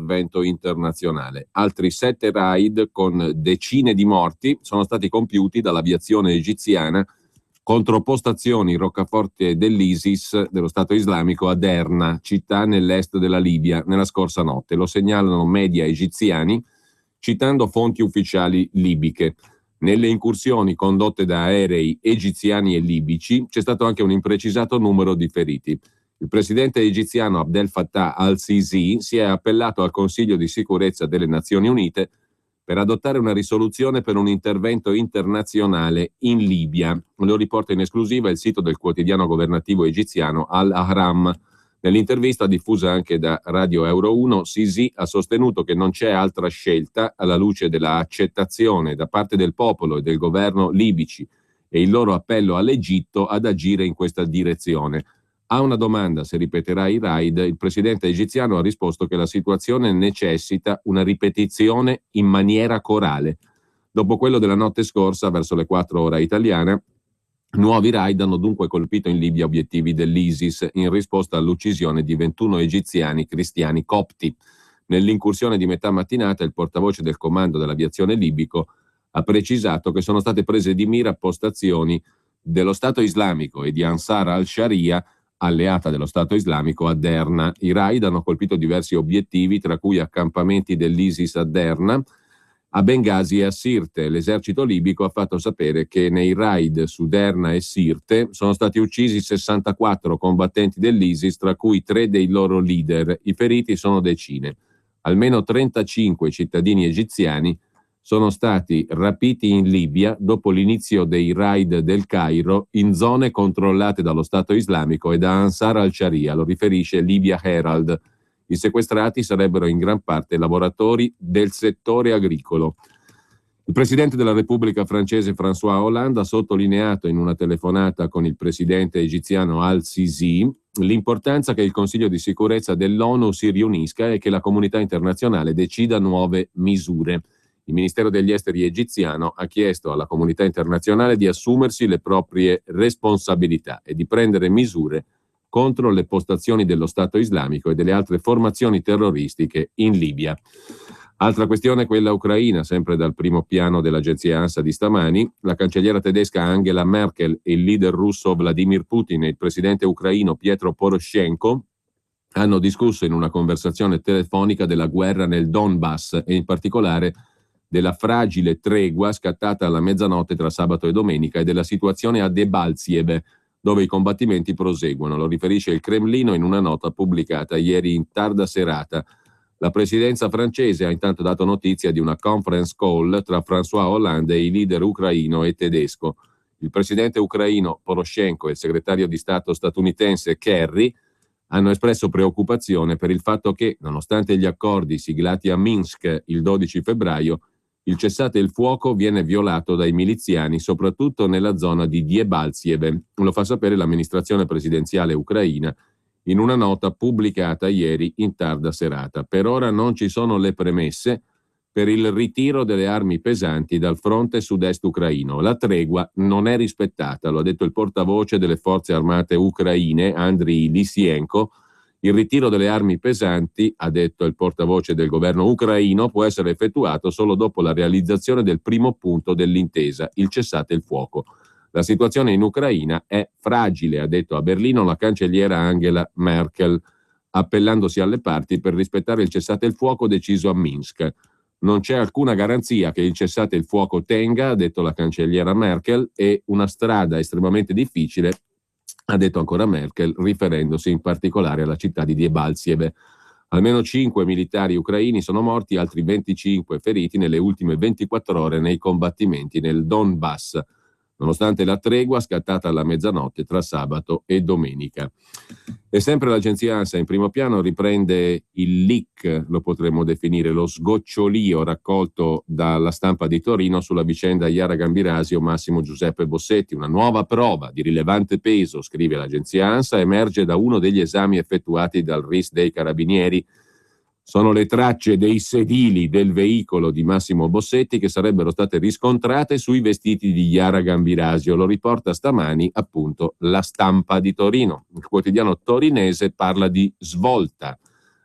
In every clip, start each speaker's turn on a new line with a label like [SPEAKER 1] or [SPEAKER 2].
[SPEAKER 1] intervento internazionale. Altri 7 raid con decine di morti sono stati compiuti dall'aviazione egiziana contro postazioni roccaforte dell'ISIS, dello Stato Islamico, a Derna, città nell'est della Libia, nella scorsa notte. Lo segnalano media egiziani, citando fonti ufficiali libiche. Nelle incursioni condotte da aerei egiziani e libici c'è stato anche un imprecisato numero di feriti. Il presidente egiziano Abdel Fattah al-Sisi si è appellato al Consiglio di sicurezza delle Nazioni Unite per adottare una risoluzione per un intervento internazionale in Libia. Lo riporta in esclusiva il sito del quotidiano governativo egiziano Al-Ahram. Nell'intervista diffusa anche da Radio Euro 1, Sisi ha sostenuto che non c'è altra scelta alla luce della accettazione da parte del popolo e del governo libici e il loro appello all'Egitto ad agire in questa direzione. A una domanda se ripeterà i raid, il presidente egiziano ha risposto che la situazione necessita una ripetizione in maniera corale. Dopo quello della notte scorsa, verso le 4 ore italiane, nuovi raid hanno dunque colpito in Libia obiettivi dell'ISIS in risposta all'uccisione di 21 egiziani cristiani copti. Nell'incursione di metà mattinata, il portavoce del comando dell'aviazione libico ha precisato che sono state prese di mira postazioni dello Stato Islamico e di Ansar al-Sharia, alleata dello Stato Islamico, a Derna. I raid hanno colpito diversi obiettivi, tra cui accampamenti dell'ISIS a Derna, a Bengasi e a Sirte. L'esercito libico ha fatto sapere che nei raid su Derna e Sirte sono stati uccisi 64 combattenti dell'ISIS, tra cui 3 dei loro leader. I feriti sono decine. Almeno 35 cittadini egiziani sono stati rapiti in Libia dopo l'inizio dei raid del Cairo in zone controllate dallo Stato Islamico e da Ansar al-Sharia, lo riferisce Libya Herald. I sequestrati sarebbero in gran parte lavoratori del settore agricolo. Il presidente della Repubblica francese François Hollande ha sottolineato in una telefonata con il presidente egiziano al-Sisi l'importanza che il Consiglio di sicurezza dell'ONU si riunisca e che la comunità internazionale decida nuove misure. Il Ministero degli Esteri egiziano ha chiesto alla comunità internazionale di assumersi le proprie responsabilità e di prendere misure contro le postazioni dello Stato Islamico e delle altre formazioni terroristiche in Libia. Altra questione è quella ucraina, sempre dal primo piano dell'agenzia ANSA di stamani. La cancelliera tedesca Angela Merkel e il leader russo Vladimir Putin e il presidente ucraino Pietro Poroshenko hanno discusso in una conversazione telefonica della guerra nel Donbass e in particolare della fragile tregua scattata alla mezzanotte tra sabato e domenica e della situazione a Debaltseve, dove i combattimenti proseguono. Lo riferisce il Cremlino in una nota pubblicata ieri in tarda serata. La presidenza francese ha intanto dato notizia di una conference call tra François Hollande e i leader ucraino e tedesco. Il presidente ucraino Poroshenko e il segretario di Stato statunitense Kerry hanno espresso preoccupazione per il fatto che, nonostante gli accordi siglati a Minsk il 12 febbraio, il cessate il fuoco viene violato dai miliziani, soprattutto nella zona di Debaltseve. Lo fa sapere l'amministrazione presidenziale ucraina in una nota pubblicata ieri in tarda serata. Per ora non ci sono le premesse per il ritiro delle armi pesanti dal fronte sud-est ucraino. La tregua non è rispettata, lo ha detto il portavoce delle forze armate ucraine, Andriy Lysienko. Il ritiro delle armi pesanti, ha detto il portavoce del governo ucraino, può essere effettuato solo dopo la realizzazione del primo punto dell'intesa, il cessate il fuoco. La situazione in Ucraina è fragile, ha detto a Berlino la cancelliera Angela Merkel, appellandosi alle parti per rispettare il cessate il fuoco deciso a Minsk. Non c'è alcuna garanzia che il cessate il fuoco tenga, ha detto la cancelliera Merkel, e una strada estremamente difficile, ha detto ancora Merkel, riferendosi in particolare alla città di Debaltseve. Almeno 5 militari ucraini sono morti, altri 25 feriti nelle ultime 24 ore nei combattimenti nel Donbass, nonostante la tregua scattata alla mezzanotte tra sabato e domenica. E sempre l'agenzia ANSA in primo piano riprende il leak, lo potremmo definire, lo sgocciolio raccolto dalla Stampa di Torino sulla vicenda Yara Gambirasio Massimo Giuseppe Bossetti. Una nuova prova di rilevante peso, scrive l'agenzia ANSA, emerge da uno degli esami effettuati dal RIS dei Carabinieri. Sono le tracce dei sedili del veicolo di Massimo Bossetti che sarebbero state riscontrate sui vestiti di Yara Gambirasio. Lo riporta stamani appunto la Stampa di Torino. Il quotidiano torinese parla di svolta.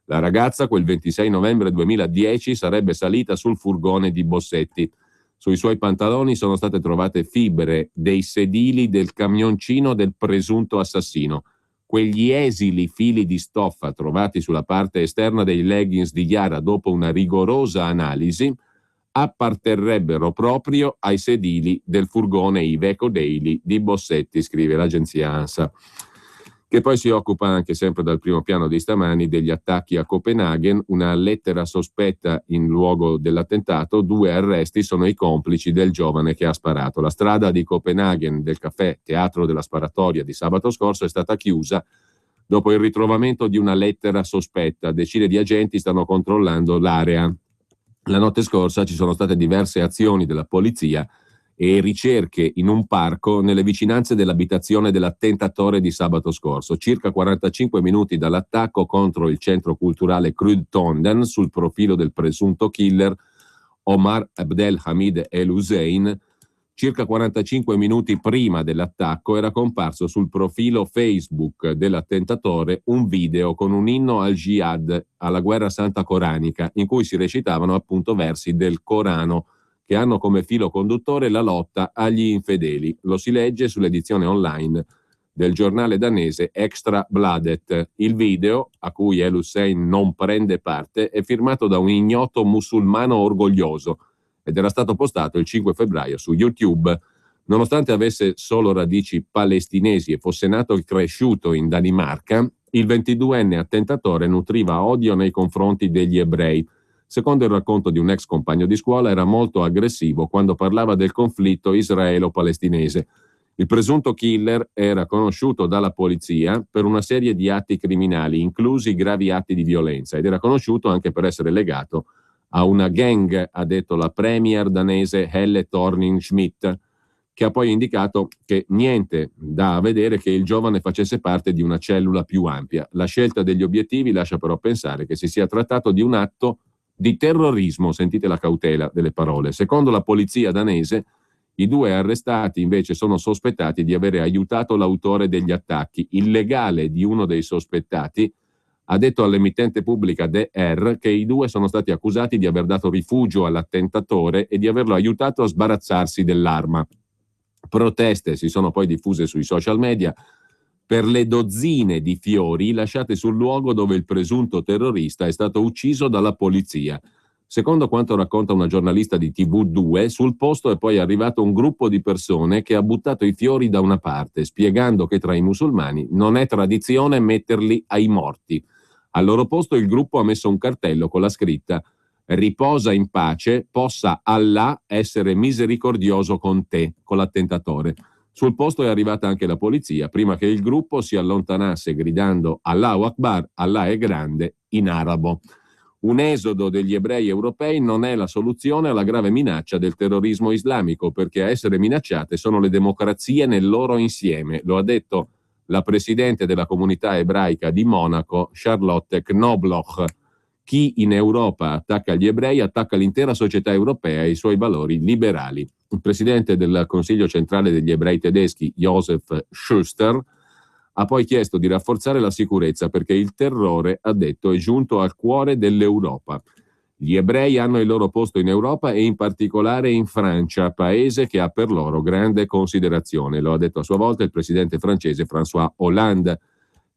[SPEAKER 1] La ragazza quel 26 novembre 2010 sarebbe salita sul furgone di Bossetti. Sui suoi pantaloni sono state trovate fibre dei sedili del camioncino del presunto assassino. Quegli esili fili di stoffa trovati sulla parte esterna dei leggings di Chiara dopo una rigorosa analisi apparterrebbero proprio ai sedili del furgone Iveco Daily di Bossetti, scrive l'agenzia ANSA, che poi si occupa anche sempre dal primo piano di stamani degli attacchi a Copenaghen. Una lettera sospetta in luogo dell'attentato, 2 arresti sono i complici del giovane che ha sparato. La strada di Copenaghen del caffè Teatro della Sparatoria di sabato scorso è stata chiusa dopo il ritrovamento di una lettera sospetta. Decine di agenti stanno controllando l'area. La notte scorsa ci sono state diverse azioni della polizia e ricerche in un parco nelle vicinanze dell'abitazione dell'attentatore di sabato scorso. Circa 45 minuti dall'attacco contro il centro culturale Krud Tonden, sul profilo del presunto killer Omar Abdelhamid El Hussein, circa 45 minuti prima dell'attacco era comparso sul profilo Facebook dell'attentatore un video con un inno al jihad, alla guerra santa coranica, in cui si recitavano appunto versi del Corano che hanno come filo conduttore la lotta agli infedeli. Lo si legge sull'edizione online del giornale danese Extra Bladet. Il video, a cui El Hussein non prende parte, è firmato da un ignoto musulmano orgoglioso ed era stato postato il 5 febbraio su YouTube. Nonostante avesse solo radici palestinesi e fosse nato e cresciuto in Danimarca, il 22enne attentatore nutriva odio nei confronti degli ebrei. Secondo il racconto di un ex compagno di scuola, era molto aggressivo quando parlava del conflitto israelo-palestinese. Il presunto killer era conosciuto dalla polizia per una serie di atti criminali, inclusi gravi atti di violenza, ed era conosciuto anche per essere legato a una gang, ha detto la premier danese Helle Thorning-Schmidt, che ha poi indicato che niente da vedere che il giovane facesse parte di una cellula più ampia. La scelta degli obiettivi lascia però pensare che si sia trattato di un atto di terrorismo, sentite la cautela delle parole. Secondo la polizia danese, i 2 arrestati invece sono sospettati di avere aiutato l'autore degli attacchi. Il legale di uno dei sospettati ha detto all'emittente pubblica DR che i 2 sono stati accusati di aver dato rifugio all'attentatore e di averlo aiutato a sbarazzarsi dell'arma. Proteste si sono poi diffuse sui social media per le dozzine di fiori lasciate sul luogo dove il presunto terrorista è stato ucciso dalla polizia. Secondo quanto racconta una giornalista di TV2, sul posto è poi arrivato un gruppo di persone che ha buttato i fiori da una parte, spiegando che tra i musulmani non è tradizione metterli ai morti. Al loro posto il gruppo ha messo un cartello con la scritta «Riposa in pace, possa Allah essere misericordioso con te», con l'attentatore. Sul posto è arrivata anche la polizia, prima che il gruppo si allontanasse gridando Allahu Akbar, Allah è grande, in arabo. Un esodo degli ebrei europei non è la soluzione alla grave minaccia del terrorismo islamico, perché a essere minacciate sono le democrazie nel loro insieme. Lo ha detto la presidente della comunità ebraica di Monaco, Charlotte Knobloch. Chi in Europa attacca gli ebrei attacca l'intera società europea e i suoi valori liberali. Il presidente del Consiglio centrale degli ebrei tedeschi, Josef Schuster, ha poi chiesto di rafforzare la sicurezza perché il terrore, ha detto, è giunto al cuore dell'Europa. Gli ebrei hanno il loro posto in Europa e in particolare in Francia, paese che ha per loro grande considerazione. Lo ha detto a sua volta il presidente francese François Hollande,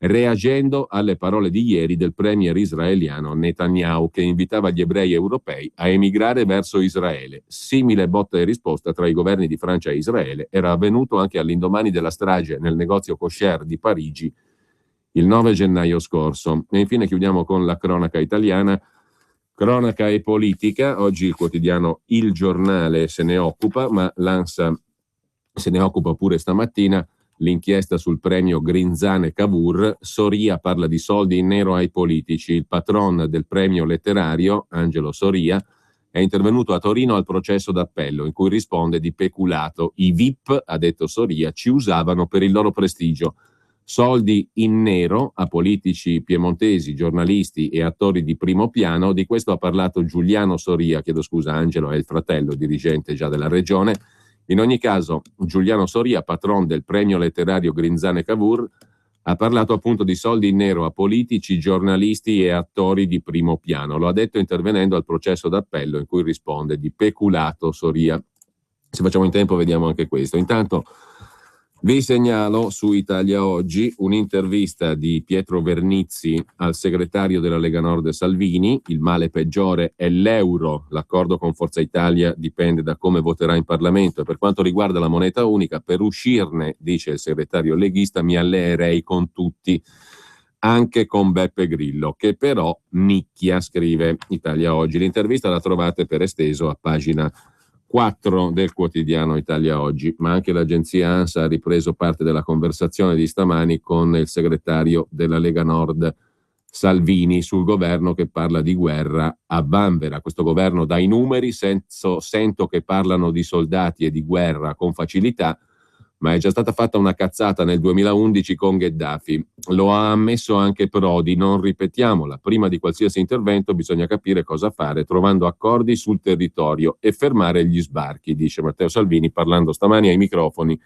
[SPEAKER 1] reagendo alle parole di ieri del premier israeliano Netanyahu, che invitava gli ebrei europei a emigrare verso Israele. Simile botta e risposta tra i governi di Francia e Israele era avvenuto anche all'indomani della strage nel negozio kosher di Parigi il 9 gennaio scorso. E infine chiudiamo con la cronaca italiana, cronaca e politica. Oggi il quotidiano Il Giornale se ne occupa, ma l'ANSA se ne occupa pure stamattina. L'inchiesta sul premio Grinzane Cavour, Soria parla di soldi in nero ai politici. Il patron del premio letterario, Angelo Soria, è intervenuto a Torino al processo d'appello in cui risponde di peculato. I VIP, ha detto Soria, ci usavano per il loro prestigio. Soldi in nero a politici piemontesi, giornalisti e attori di primo piano. Di questo ha parlato Giuliano Soria, Angelo è il fratello dirigente già della regione. In ogni caso, Giuliano Soria, patron del premio letterario Grinzane Cavour, Ha parlato appunto di soldi in nero a politici, giornalisti e attori di primo piano. Lo ha detto intervenendo al processo d'appello in cui risponde di peculato Soria. Se facciamo in tempo vediamo anche questo. Intanto vi segnalo su Italia Oggi un'intervista di Pietro Vernizzi al segretario della Lega Nord Salvini. Il male peggiore è l'euro, l'accordo con Forza Italia dipende da come voterà in Parlamento e per quanto riguarda la moneta unica, per uscirne, dice il segretario leghista, mi alleerei con tutti, anche con Beppe Grillo, che però nicchia, scrive Italia Oggi. L'intervista la trovate per esteso a pagina 4 del quotidiano Italia Oggi, ma anche l'agenzia ANSA ha ripreso parte della conversazione di stamani con il segretario della Lega Nord Salvini sul governo che parla di guerra a vanvera. Questo governo dà i numeri, sento che parlano di soldati e di guerra con facilità, ma è già stata fatta una cazzata nel 2011 con Gheddafi. Lo ha ammesso anche Prodi, non ripetiamola. Prima di qualsiasi intervento bisogna capire cosa fare, trovando accordi sul territorio e fermare gli sbarchi, dice Matteo Salvini parlando stamani ai microfoni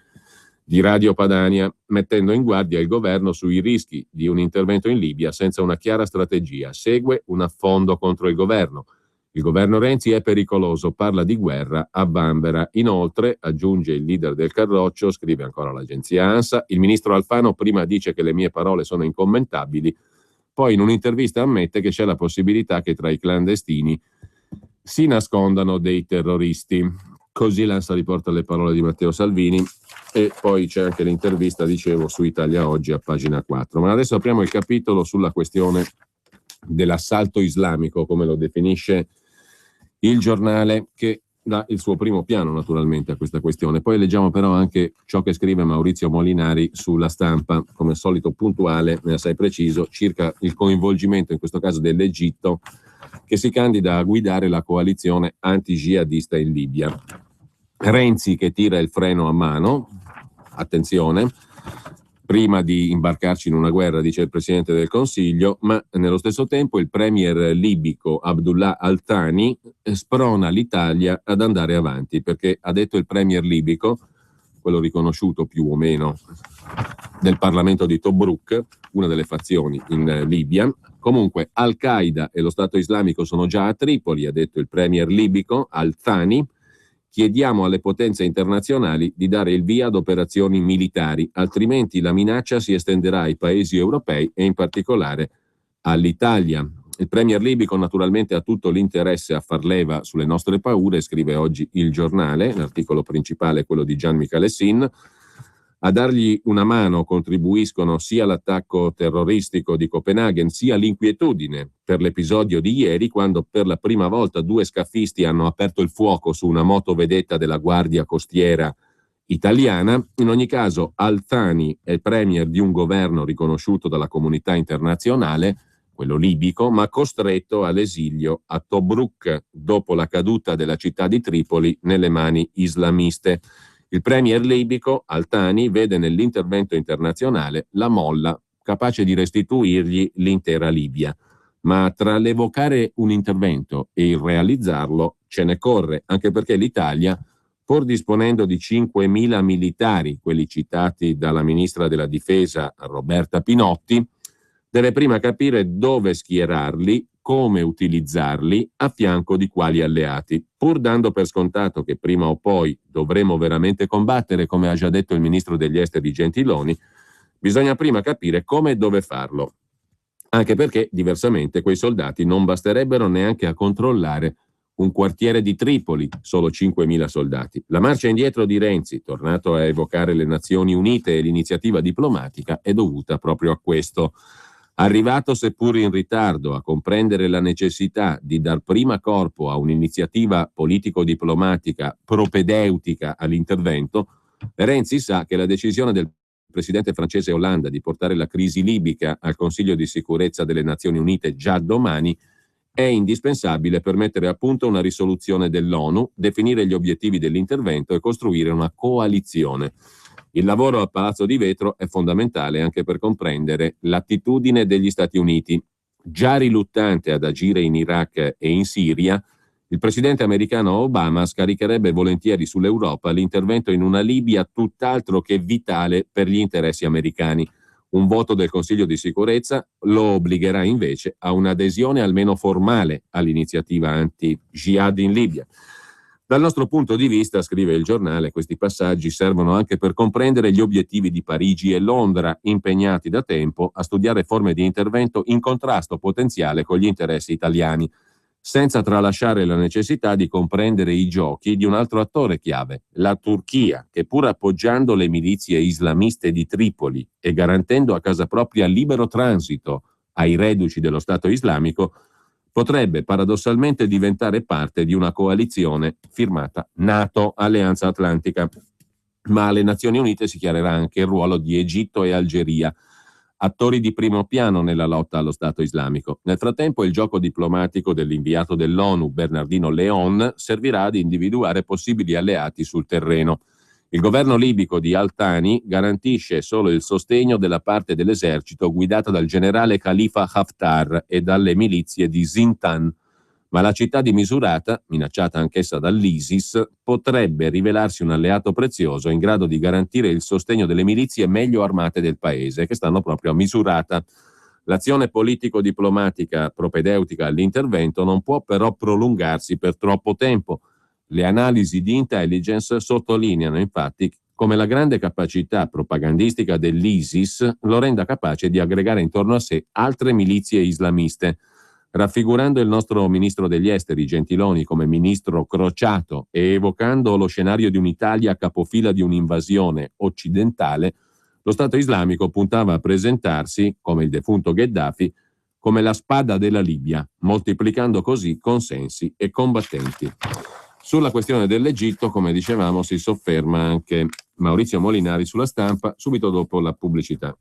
[SPEAKER 1] di Radio Padania, mettendo in guardia il governo sui rischi di un intervento in Libia senza una chiara strategia. Segue un affondo contro il governo. Il governo Renzi è pericoloso, parla di guerra a vanvera. Inoltre, aggiunge il leader del Carroccio, scrive ancora l'agenzia ANSA, il ministro Alfano prima dice che le mie parole sono incommentabili, poi in un'intervista ammette che c'è la possibilità che tra i clandestini si nascondano dei terroristi. Così l'ANSA riporta le parole di Matteo Salvini e poi c'è anche l'intervista, dicevo, su Italia Oggi a pagina 4. Ma adesso apriamo il capitolo sulla questione dell'assalto islamico, come lo definisce il giornale, che dà il suo primo piano naturalmente a questa questione. Poi leggiamo però anche ciò che scrive Maurizio Molinari sulla Stampa, come al solito puntuale e assai preciso, circa il coinvolgimento in questo caso dell'Egitto che si candida a guidare la coalizione anti-jihadista in Libia. Renzi che tira il freno a mano, attenzione, prima di imbarcarci in una guerra, dice il Presidente del Consiglio, ma nello stesso tempo il premier libico Abdullah Al-Thani sprona l'Italia ad andare avanti, perché ha detto il premier libico, quello riconosciuto più o meno del Parlamento di Tobruk, una delle fazioni in Libia, comunque Al-Qaeda e lo Stato Islamico sono già a Tripoli, ha detto il premier libico Al-Thani. Chiediamo alle potenze internazionali di dare il via ad operazioni militari, altrimenti la minaccia si estenderà ai paesi europei e in particolare all'Italia. Il premier libico naturalmente ha tutto l'interesse a far leva sulle nostre paure, scrive oggi il giornale, l'articolo principale è quello di Gian Michalessin. A dargli una mano contribuiscono sia l'attacco terroristico di Copenaghen sia l'inquietudine per l'episodio di ieri, quando per la prima volta 2 scaffisti hanno aperto il fuoco su una motovedetta della Guardia Costiera italiana. In ogni caso Al-Thani è premier di un governo riconosciuto dalla comunità internazionale, quello libico, ma costretto all'esilio a Tobruk dopo la caduta della città di Tripoli nelle mani islamiste. Il premier libico Al-Thani vede nell'intervento internazionale la molla capace di restituirgli l'intera Libia. Ma tra l'evocare un intervento e il realizzarlo ce ne corre, anche perché l'Italia, pur disponendo di 5.000 militari, quelli citati dalla ministra della Difesa Roberta Pinotti, deve prima capire dove schierarli, come utilizzarli, a fianco di quali alleati, pur dando per scontato che prima o poi dovremo veramente combattere, come ha già detto il ministro degli esteri Gentiloni, bisogna prima capire come e dove farlo, anche perché diversamente quei soldati non basterebbero neanche a controllare un quartiere di Tripoli, solo 5.000 soldati. La marcia indietro di Renzi, tornato a evocare le Nazioni Unite e l'iniziativa diplomatica, è dovuta proprio a questo. Arrivato seppur in ritardo a comprendere la necessità di dar prima corpo a un'iniziativa politico-diplomatica propedeutica all'intervento, Renzi sa che la decisione del presidente francese Hollande di portare la crisi libica al Consiglio di sicurezza delle Nazioni Unite già domani è indispensabile per mettere a punto una risoluzione dell'ONU, definire gli obiettivi dell'intervento e costruire una coalizione. Il lavoro a Palazzo di Vetro è fondamentale anche per comprendere l'attitudine degli Stati Uniti. Già riluttante ad agire in Iraq e in Siria, il presidente americano Obama scaricherebbe volentieri sull'Europa l'intervento in una Libia tutt'altro che vitale per gli interessi americani. Un voto del Consiglio di sicurezza lo obbligherà invece a un'adesione almeno formale all'iniziativa anti-jihad in Libia. Dal nostro punto di vista, scrive il giornale, questi passaggi servono anche per comprendere gli obiettivi di Parigi e Londra, impegnati da tempo a studiare forme di intervento in contrasto potenziale con gli interessi italiani, senza tralasciare la necessità di comprendere i giochi di un altro attore chiave, la Turchia, che pur appoggiando le milizie islamiste di Tripoli e garantendo a casa propria libero transito ai reduci dello Stato islamico, potrebbe paradossalmente diventare parte di una coalizione firmata NATO, Alleanza Atlantica. Ma alle Nazioni Unite si chiarerà anche il ruolo di Egitto e Algeria, attori di primo piano nella lotta allo Stato islamico. Nel frattempo il gioco diplomatico dell'inviato dell'ONU, Bernardino Leon, servirà ad individuare possibili alleati sul terreno. Il governo libico di Al-Thani garantisce solo il sostegno della parte dell'esercito guidata dal generale Khalifa Haftar e dalle milizie di Zintan, ma la città di Misurata, minacciata anch'essa dall'ISIS, potrebbe rivelarsi un alleato prezioso in grado di garantire il sostegno delle milizie meglio armate del paese, che stanno proprio a Misurata. L'azione politico-diplomatica propedeutica all'intervento non può però prolungarsi per troppo tempo. Le analisi di intelligence sottolineano infatti come la grande capacità propagandistica dell'ISIS lo renda capace di aggregare intorno a sé altre milizie islamiste. Raffigurando il nostro ministro degli esteri Gentiloni come ministro crociato e evocando lo scenario di un'Italia capofila di un'invasione occidentale, lo Stato islamico puntava a presentarsi, come il defunto Gheddafi, come la spada della Libia, moltiplicando così consensi e combattenti. Sulla questione dell'Egitto, come dicevamo, si sofferma anche Maurizio Molinari sulla Stampa, subito dopo la pubblicità.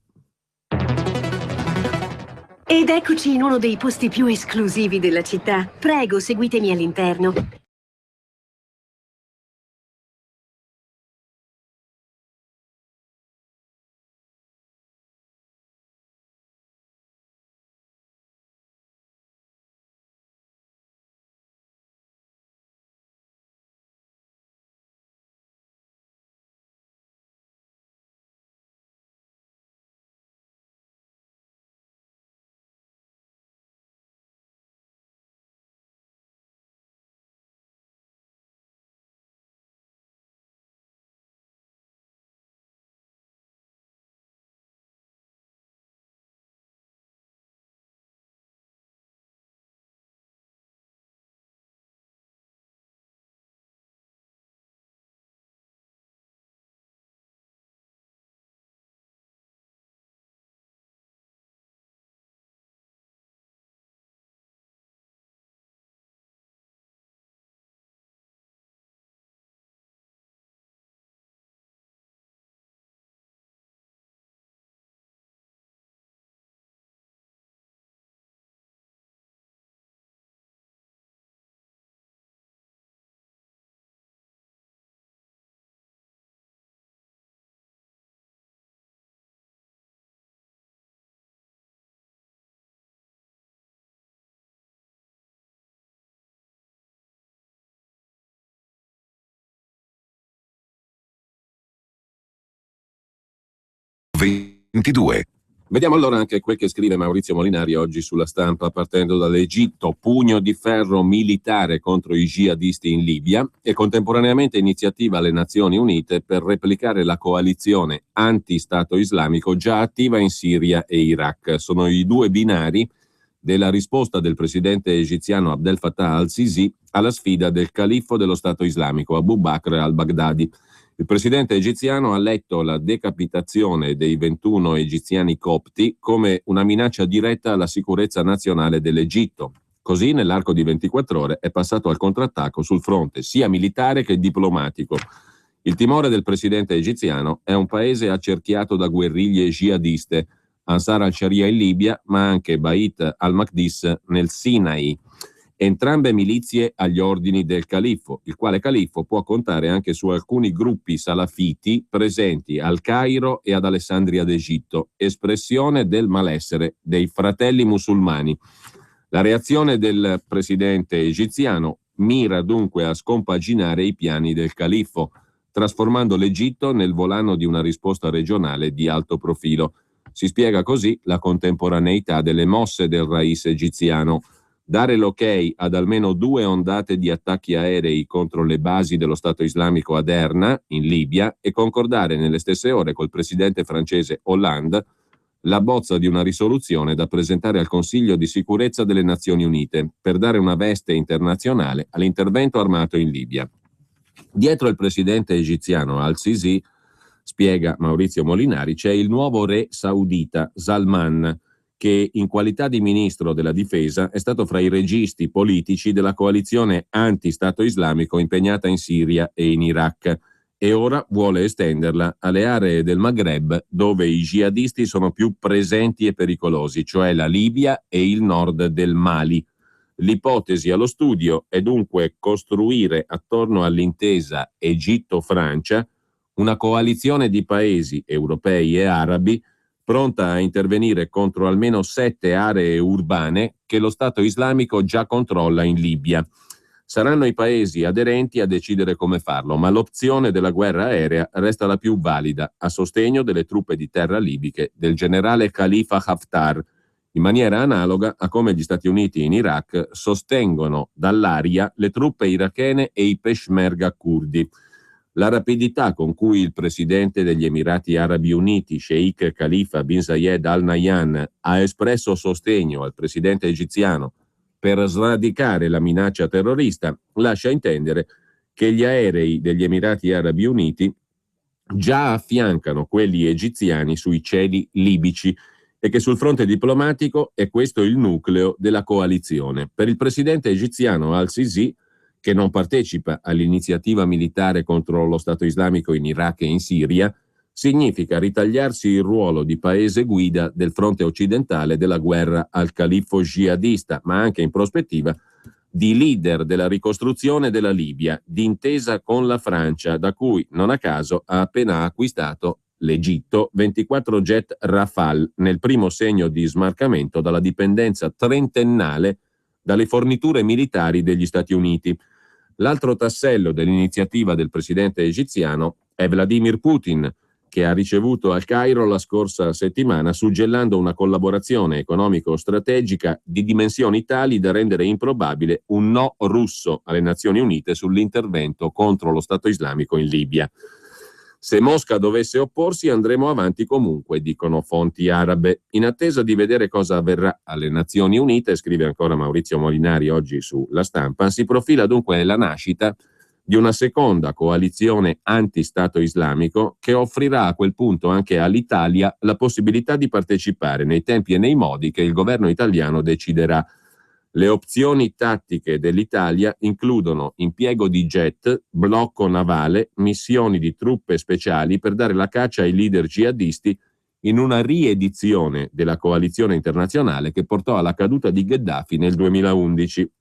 [SPEAKER 2] Ed eccoci in uno dei posti più esclusivi della città. Prego, seguitemi all'interno.
[SPEAKER 1] Vediamo allora anche quel che scrive Maurizio Molinari oggi sulla Stampa, partendo dall'Egitto: pugno di ferro militare contro i jihadisti in Libia e contemporaneamente iniziativa alle Nazioni Unite per replicare la coalizione anti-Stato islamico già attiva in Siria e Iraq. Sono i due binari della risposta del presidente egiziano Abdel Fattah al-Sisi alla sfida del califfo dello Stato islamico Abu Bakr al-Baghdadi. Il presidente egiziano ha letto la decapitazione dei 21 egiziani copti come una minaccia diretta alla sicurezza nazionale dell'Egitto. Così, nell'arco di 24 ore, è passato al contrattacco sul fronte sia militare che diplomatico. Il timore del presidente egiziano è un paese accerchiato da guerriglie jihadiste, Ansar al-Sharia in Libia, ma anche Bait al-Maqdis nel Sinai. Entrambe milizie agli ordini del califfo, il quale califfo può contare anche su alcuni gruppi salafiti presenti al Cairo e ad Alessandria d'Egitto, espressione del malessere dei fratelli musulmani. La reazione del presidente egiziano mira dunque a scompaginare i piani del califfo, trasformando l'Egitto nel volano di una risposta regionale di alto profilo. Si spiega così la contemporaneità delle mosse del rais egiziano. Dare l'ok ad almeno 2 ondate di attacchi aerei contro le basi dello Stato islamico a Derna, in Libia, e concordare nelle stesse ore col presidente francese Hollande la bozza di una risoluzione da presentare al Consiglio di sicurezza delle Nazioni Unite per dare una veste internazionale all'intervento armato in Libia. Dietro il presidente egiziano al-Sisi, spiega Maurizio Molinari, c'è il nuovo re saudita Salman, che in qualità di ministro della difesa è stato fra i registi politici della coalizione anti-Stato islamico impegnata in Siria e in Iraq, e ora vuole estenderla alle aree del Maghreb dove i jihadisti sono più presenti e pericolosi, cioè la Libia e il nord del Mali. L'ipotesi allo studio è dunque costruire attorno all'intesa Egitto-Francia una coalizione di paesi europei e arabi pronta a intervenire contro almeno 7 aree urbane che lo Stato islamico già controlla in Libia. Saranno i paesi aderenti a decidere come farlo, ma l'opzione della guerra aerea resta la più valida, a sostegno delle truppe di terra libiche del generale Khalifa Haftar, in maniera analoga a come gli Stati Uniti in Iraq sostengono dall'aria le truppe irachene e i peshmerga curdi. La rapidità con cui il presidente degli Emirati Arabi Uniti, Sheikh Khalifa bin Zayed Al Nahyan, ha espresso sostegno al presidente egiziano per sradicare la minaccia terrorista lascia intendere che gli aerei degli Emirati Arabi Uniti già affiancano quelli egiziani sui cieli libici e che sul fronte diplomatico è questo il nucleo della coalizione. Per il presidente egiziano al-Sisi, che non partecipa all'iniziativa militare contro lo Stato islamico in Iraq e in Siria, significa ritagliarsi il ruolo di paese guida del fronte occidentale della guerra al califfo jihadista, ma anche in prospettiva di leader della ricostruzione della Libia, d'intesa con la Francia, da cui non a caso ha appena acquistato l'Egitto 24 jet Rafale, nel primo segno di smarcamento dalla dipendenza trentennale dalle forniture militari degli Stati Uniti. L'altro tassello dell'iniziativa del presidente egiziano è Vladimir Putin, che ha ricevuto al Cairo la scorsa settimana suggellando una collaborazione economico-strategica di dimensioni tali da rendere improbabile un no russo alle Nazioni Unite sull'intervento contro lo Stato islamico in Libia. Se Mosca dovesse opporsi andremo avanti comunque, dicono fonti arabe. In attesa di vedere cosa avverrà alle Nazioni Unite, scrive ancora Maurizio Molinari oggi su La Stampa, si profila dunque la nascita di una seconda coalizione anti-Stato islamico che offrirà a quel punto anche all'Italia la possibilità di partecipare nei tempi e nei modi che il governo italiano deciderà. Le opzioni tattiche dell'Italia includono impiego di jet, blocco navale, missioni di truppe speciali per dare la caccia ai leader jihadisti in una riedizione della coalizione internazionale che portò alla caduta di Gheddafi nel 2011.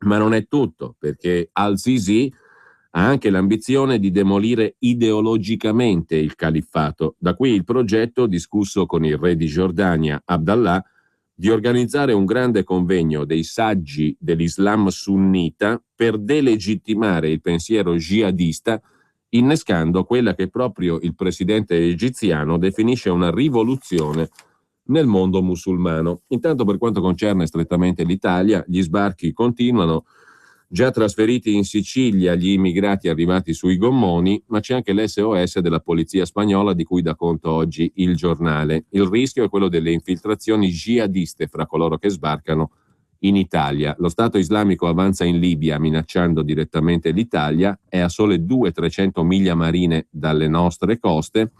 [SPEAKER 1] Ma non è tutto, perché al-Sisi ha anche l'ambizione di demolire ideologicamente il califfato. Da qui il progetto, discusso con il re di Giordania Abdallah, di organizzare un grande convegno dei saggi dell'Islam sunnita per delegittimare il pensiero jihadista, innescando quella che proprio il presidente egiziano definisce una rivoluzione nel mondo musulmano. Intanto, per quanto concerne strettamente l'Italia, gli sbarchi continuano. Già trasferiti in Sicilia gli immigrati arrivati sui gommoni, ma c'è anche l'SOS della polizia spagnola di cui dà conto oggi il Giornale. Il rischio è quello delle infiltrazioni jihadiste fra coloro che sbarcano in Italia. Lo Stato islamico avanza in Libia minacciando direttamente l'Italia, è a sole 200-300 miglia marine dalle nostre coste.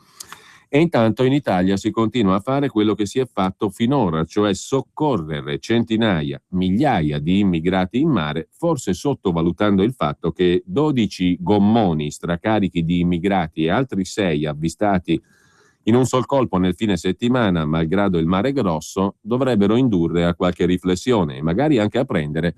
[SPEAKER 1] E intanto in Italia si continua a fare quello che si è fatto finora, cioè soccorrere centinaia, migliaia di immigrati in mare, forse sottovalutando il fatto che 12 gommoni stracarichi di immigrati e altri 6 avvistati in un sol colpo nel fine settimana, malgrado il mare grosso, dovrebbero indurre a qualche riflessione e magari anche a prendere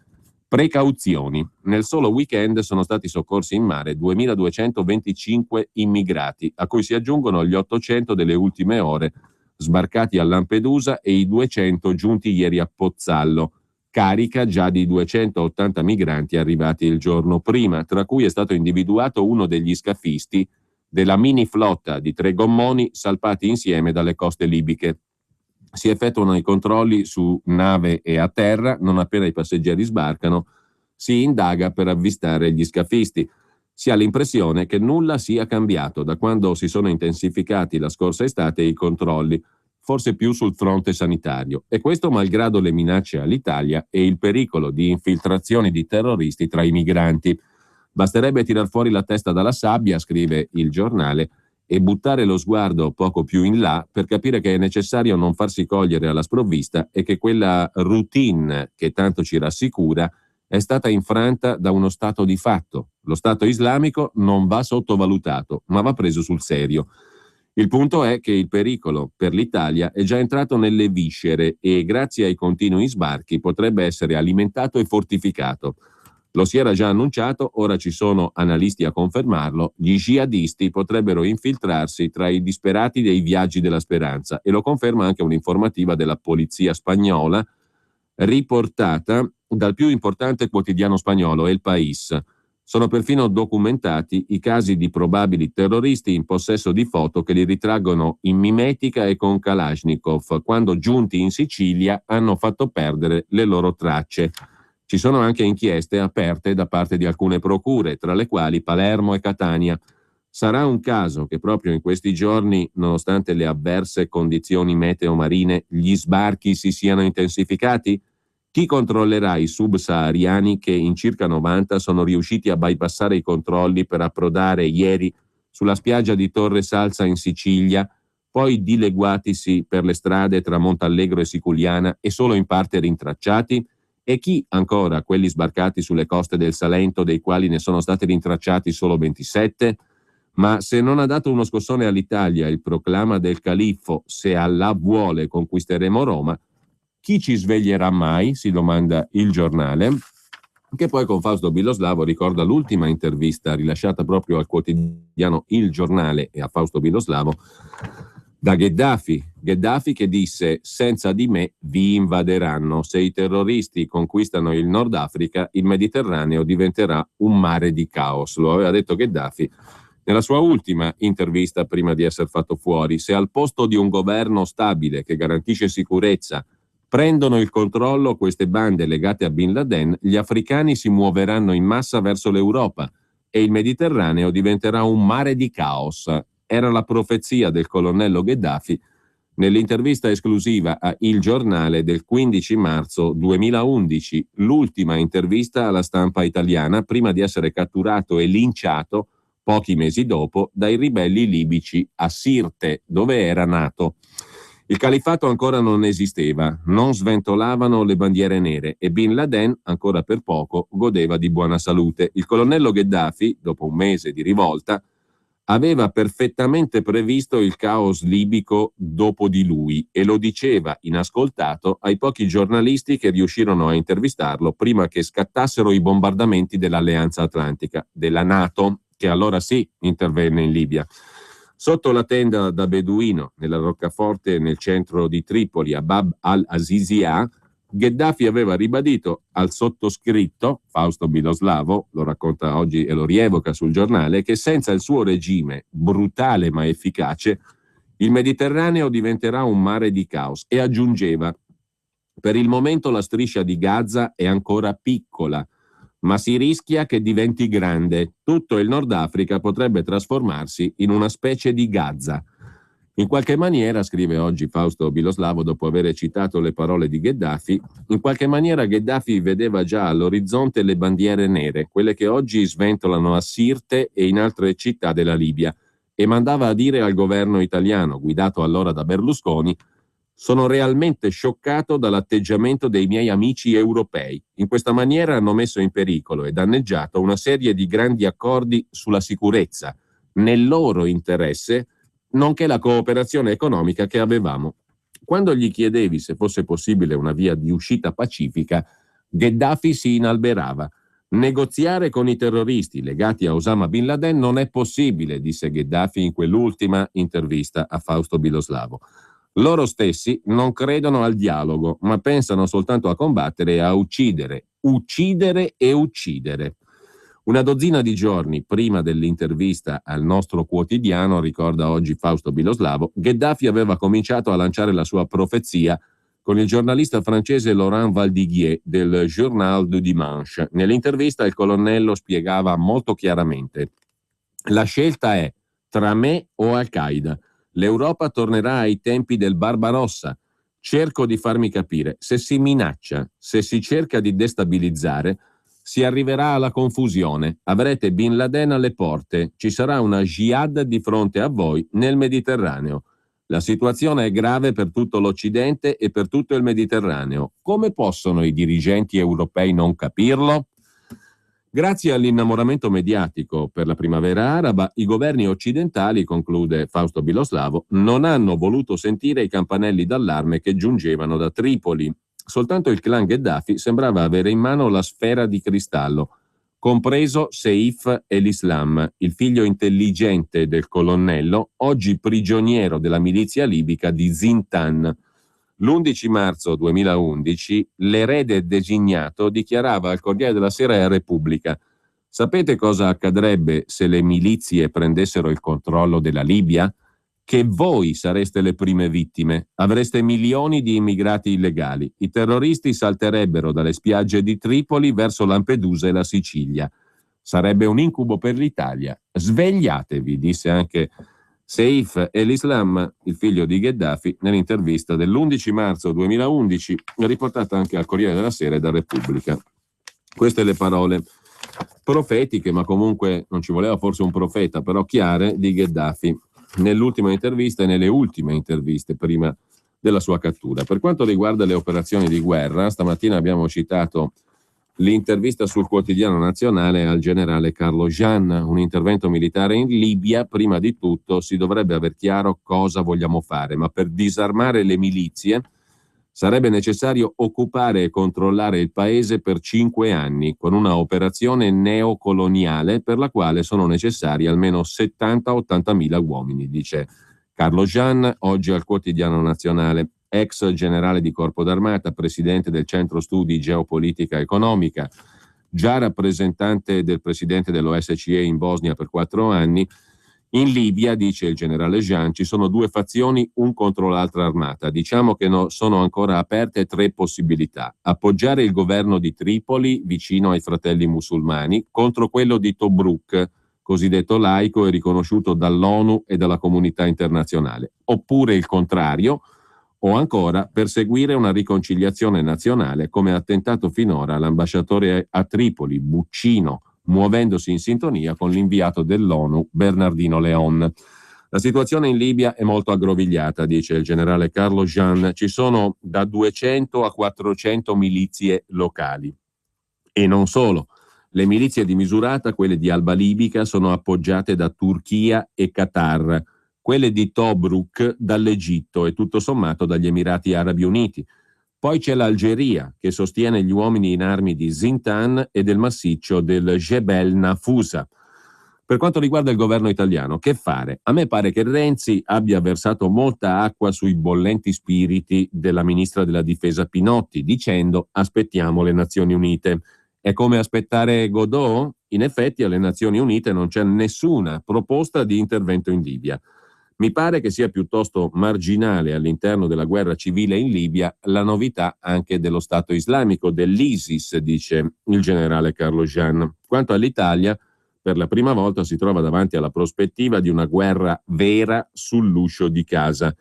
[SPEAKER 1] precauzioni. Nel solo weekend sono stati soccorsi in mare 2.225 immigrati, a cui si aggiungono gli 800 delle ultime ore sbarcati a Lampedusa e i 200 giunti ieri a Pozzallo, carica già di 280 migranti arrivati il giorno prima, tra cui è stato individuato uno degli scafisti della mini flotta di 3 gommoni salpati insieme dalle coste libiche. Si effettuano i controlli su nave e a terra, non appena i passeggeri sbarcano si indaga per avvistare gli scafisti. Si ha l'impressione che nulla sia cambiato da quando si sono intensificati la scorsa estate i controlli, forse più sul fronte sanitario, e questo malgrado le minacce all'Italia e il pericolo di infiltrazioni di terroristi tra i migranti. Basterebbe tirar fuori la testa dalla sabbia, scrive il giornale, e buttare lo sguardo poco più in là per capire che è necessario non farsi cogliere alla sprovvista e che quella routine che tanto ci rassicura è stata infranta da uno Stato di fatto. Lo Stato islamico non va sottovalutato, ma va preso sul serio. Il punto è che il pericolo per l'Italia è già entrato nelle viscere e grazie ai continui sbarchi potrebbe essere alimentato e fortificato. Lo si era già annunciato, ora ci sono analisti a confermarlo, gli jihadisti potrebbero infiltrarsi tra i disperati dei viaggi della speranza, e lo conferma anche un'informativa della polizia spagnola riportata dal più importante quotidiano spagnolo, El País. Sono perfino documentati i casi di probabili terroristi in possesso di foto che li ritraggono in mimetica e con Kalashnikov, quando giunti in Sicilia hanno fatto perdere le loro tracce. Ci sono anche inchieste aperte da parte di alcune procure, tra le quali Palermo e Catania. Sarà un caso che proprio in questi giorni, nonostante le avverse condizioni meteo marine, gli sbarchi si siano intensificati? Chi controllerà i subsahariani che in circa 90 sono riusciti a bypassare i controlli per approdare ieri sulla spiaggia di Torre Salsa in Sicilia, poi dileguatisi per le strade tra Montallegro e Siculiana e solo in parte rintracciati? E chi ancora quelli sbarcati sulle coste del Salento, dei quali ne sono stati rintracciati solo 27? Ma se non ha dato uno scossone all'Italia il proclama del califfo "se Allah vuole conquisteremo Roma", chi ci sveglierà mai? Si domanda il giornale, che poi con Fausto Biloslavo ricorda l'ultima intervista rilasciata proprio al quotidiano Il Giornale e a Fausto Biloslavo da Gheddafi che disse: senza di me vi invaderanno, se i terroristi conquistano il Nord Africa il Mediterraneo diventerà un mare di caos. Lo aveva detto Gheddafi nella sua ultima intervista prima di essere fatto fuori. Se al posto di un governo stabile che garantisce sicurezza prendono il controllo queste bande legate a Bin Laden, gli africani si muoveranno in massa verso l'Europa e il Mediterraneo diventerà un mare di caos. Era la profezia del colonnello Gheddafi nell'intervista esclusiva a Il Giornale del 15 marzo 2011, l'ultima intervista alla stampa italiana prima di essere catturato e linciato pochi mesi dopo dai ribelli libici a Sirte, dove era nato. Il califfato ancora non esisteva, non sventolavano le bandiere nere e Bin Laden, ancora per poco, godeva di buona salute. Il colonnello Gheddafi, dopo un mese di rivolta, aveva perfettamente previsto il caos libico dopo di lui e lo diceva inascoltato ai pochi giornalisti che riuscirono a intervistarlo prima che scattassero i bombardamenti dell'Alleanza Atlantica, della NATO, che allora sì intervenne in Libia. Sotto la tenda da beduino, nella roccaforte nel centro di Tripoli, a Bab al-Azizia, Gheddafi aveva ribadito al sottoscritto, Fausto Biloslavo, lo racconta oggi e lo rievoca sul giornale, che senza il suo regime, brutale ma efficace, il Mediterraneo diventerà un mare di caos, e aggiungeva: per il momento la striscia di Gaza è ancora piccola, ma si rischia che diventi grande. Tutto il Nord Africa potrebbe trasformarsi in una specie di Gaza. In qualche maniera, scrive oggi Fausto Biloslavo dopo aver citato le parole di Gheddafi, in qualche maniera Gheddafi vedeva già all'orizzonte le bandiere nere, quelle che oggi sventolano a Sirte e in altre città della Libia, e mandava a dire al governo italiano, guidato allora da Berlusconi: sono realmente scioccato dall'atteggiamento dei miei amici europei. In questa maniera hanno messo in pericolo e danneggiato una serie di grandi accordi sulla sicurezza, nel loro interesse, nonché la cooperazione economica che avevamo. Quando gli chiedevi se fosse possibile una via di uscita pacifica, Gheddafi si inalberava. Negoziare con i terroristi legati a Osama Bin Laden non è possibile, disse Gheddafi in quell'ultima intervista a Fausto Biloslavo. Loro stessi non credono al dialogo, ma pensano soltanto a combattere e a uccidere. Uccidere e uccidere. Una dozzina di giorni prima dell'intervista al nostro quotidiano, ricorda oggi Fausto Biloslavo, Gheddafi aveva cominciato a lanciare la sua profezia con il giornalista francese Laurent Valdiguier del Journal du Dimanche. Nell'intervista il colonnello spiegava molto chiaramente: la scelta è tra me o Al-Qaeda. L'Europa tornerà ai tempi del Barbarossa. Cerco di farmi capire. Se si minaccia, se si cerca di destabilizzare, si arriverà alla confusione. Avrete Bin Laden alle porte. Ci sarà una jihad di fronte a voi nel Mediterraneo. La situazione è grave per tutto l'Occidente e per tutto il Mediterraneo. Come possono i dirigenti europei non capirlo? Grazie all'innamoramento mediatico per la primavera araba, i governi occidentali, conclude Fausto Biloslavo, non hanno voluto sentire i campanelli d'allarme che giungevano da Tripoli. Soltanto il clan Gheddafi sembrava avere in mano la sfera di cristallo, compreso Seif el-Islam, il figlio intelligente del colonnello, oggi prigioniero della milizia libica di Zintan. L'11 marzo 2011 l'erede designato dichiarava al Corriere della Sera e a Repubblica: sapete cosa accadrebbe se le milizie prendessero il controllo della Libia? Che voi sareste le prime vittime, avreste milioni di immigrati illegali, i terroristi salterebbero dalle spiagge di Tripoli verso Lampedusa e la Sicilia. Sarebbe un incubo per l'Italia. Svegliatevi, disse anche Seif el-Islam, il figlio di Gheddafi, nell'intervista dell'11 marzo 2011, riportata anche al Corriere della Sera e da Repubblica. Queste le parole profetiche, ma comunque non ci voleva forse un profeta, però chiare, di Gheddafi nell'ultima intervista e nelle ultime interviste prima della sua cattura. Per quanto riguarda le operazioni di guerra, stamattina abbiamo citato l'intervista sul Quotidiano Nazionale al generale Carlo Jan. Un intervento militare in Libia, prima di tutto si dovrebbe aver chiaro cosa vogliamo fare, ma per disarmare le milizie sarebbe necessario occupare e controllare il paese per 5 anni, con una operazione neocoloniale per la quale sono necessari almeno 70-80 mila uomini, dice Carlo Jan, oggi al Quotidiano Nazionale. Ex generale di Corpo d'Armata, presidente del Centro Studi Geopolitica Economica, già rappresentante del presidente dell'OSCE in Bosnia per 4 anni. In Libia, dice il generale Jan, ci sono 2 fazioni, un contro l'altra armata. Diciamo che sono ancora aperte 3 possibilità. Appoggiare il governo di Tripoli, vicino ai fratelli musulmani, contro quello di Tobruk, cosiddetto laico e riconosciuto dall'ONU e dalla comunità internazionale. Oppure il contrario, o ancora perseguire una riconciliazione nazionale, come ha tentato finora l'ambasciatore a Tripoli, Buccino, muovendosi in sintonia con l'inviato dell'ONU Bernardino Leon. La situazione in Libia è molto aggrovigliata, dice il generale Carlo Jan. Ci sono da 200 a 400 milizie locali. E non solo. Le milizie di Misurata, quelle di Alba Libica, sono appoggiate da Turchia e Qatar, quelle di Tobruk dall'Egitto e tutto sommato dagli Emirati Arabi Uniti. Poi c'è l'Algeria, che sostiene gli uomini in armi di Zintan e del massiccio del Jebel Nafusa. Per quanto riguarda il governo italiano, che fare? A me pare che Renzi abbia versato molta acqua sui bollenti spiriti della ministra della Difesa Pinotti, dicendo: aspettiamo le Nazioni Unite. È come aspettare Godot? In effetti alle Nazioni Unite non c'è nessuna proposta di intervento in Libia. Mi pare che sia piuttosto marginale all'interno della guerra civile in Libia la novità anche dello Stato islamico, dell'ISIS, dice il generale Carlo Jan. Quanto all'Italia, per la prima volta si trova davanti alla prospettiva di una guerra vera sull'uscio di casa.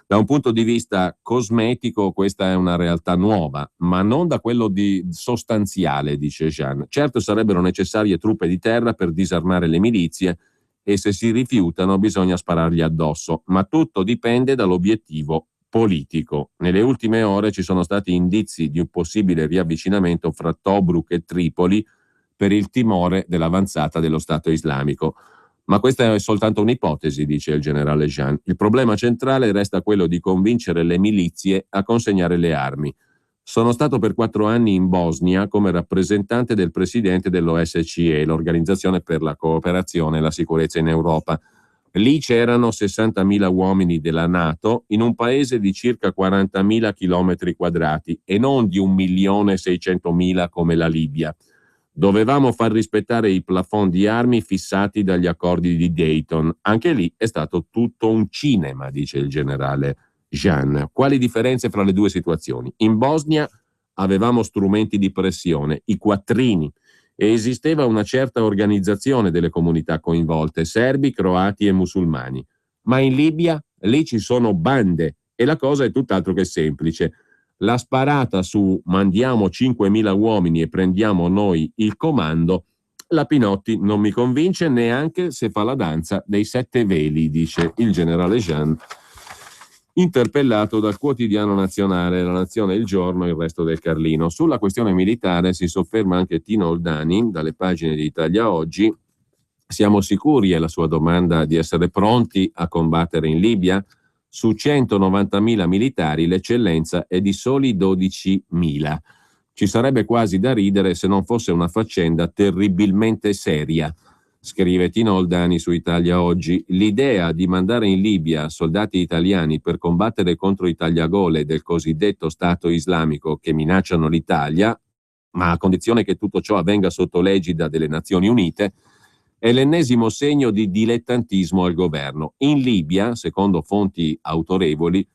[SPEAKER 1] Da un punto di vista cosmetico questa è una realtà nuova, ma non da quello di sostanziale, dice Jan. Certo sarebbero necessarie truppe di terra per disarmare le milizie, e se si rifiutano bisogna sparargli addosso, ma tutto dipende dall'obiettivo politico. Nelle ultime ore ci sono stati indizi di un possibile riavvicinamento fra Tobruk e Tripoli per il timore dell'avanzata dello Stato islamico. Ma questa è soltanto un'ipotesi, dice il generale Jan. Il problema centrale resta quello di convincere le milizie a consegnare le armi. Sono stato per 4 anni in Bosnia come rappresentante del presidente dell'OSCE, l'Organizzazione per la Cooperazione e la Sicurezza in Europa. Lì c'erano 60.000 uomini della NATO in un paese di circa 40.000 chilometri quadrati e non di 1.600.000 come la Libia. Dovevamo far rispettare i plafond di armi fissati dagli accordi di Dayton. Anche lì è stato tutto un cinema, dice il generale Jean. Quali differenze fra le due situazioni? In Bosnia avevamo strumenti di pressione, i quattrini, e esisteva una certa organizzazione delle comunità coinvolte, serbi, croati e musulmani. Ma in Libia, lì ci sono bande e la cosa è tutt'altro che semplice. La sparata su mandiamo 5.000 uomini e prendiamo noi il comando, la Pinotti non mi convince neanche se fa la danza dei 7 veli, dice il generale Jean, interpellato dal quotidiano nazionale, La Nazione, Il Giorno e Il Resto del Carlino. Sulla questione militare si sofferma anche Tino Oldani, dalle pagine di Italia Oggi. Siamo sicuri, è la sua domanda, di essere pronti a combattere in Libia? Su 190.000 militari l'eccellenza è di soli 12.000. Ci sarebbe quasi da ridere se non fosse una faccenda terribilmente seria, scrive Tino Oldani su Italia Oggi. L'idea di mandare in Libia soldati italiani per combattere contro i tagliagole del cosiddetto Stato islamico che minacciano l'Italia, ma a condizione che tutto ciò avvenga sotto l'egida delle Nazioni Unite, è l'ennesimo segno di dilettantismo al governo. In Libia, secondo fonti autorevoli,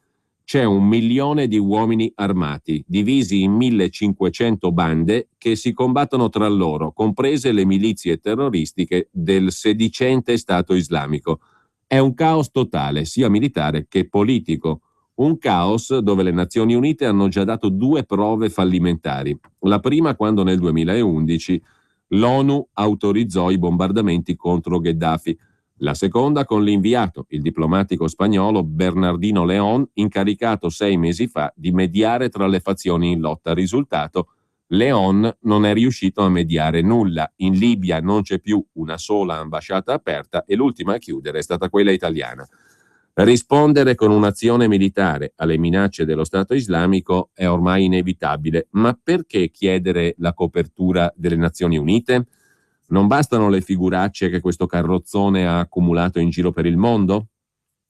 [SPEAKER 1] c'è 1 milione di uomini armati, divisi in 1.500 bande che si combattono tra loro, comprese le milizie terroristiche del sedicente Stato islamico. È un caos totale, sia militare che politico. Un caos dove le Nazioni Unite hanno già dato 2 prove fallimentari. La prima quando nel 2011 l'ONU autorizzò i bombardamenti contro Gheddafi. La seconda con l'inviato, il diplomatico spagnolo Bernardino León, incaricato 6 mesi fa di mediare tra le fazioni in lotta. Risultato: León non è riuscito a mediare nulla. In Libia non c'è più una sola ambasciata aperta e l'ultima a chiudere è stata quella italiana. Rispondere con un'azione militare alle minacce dello Stato islamico è ormai inevitabile, ma perché chiedere la copertura delle Nazioni Unite? Non bastano le figuracce che questo carrozzone ha accumulato in giro per il mondo?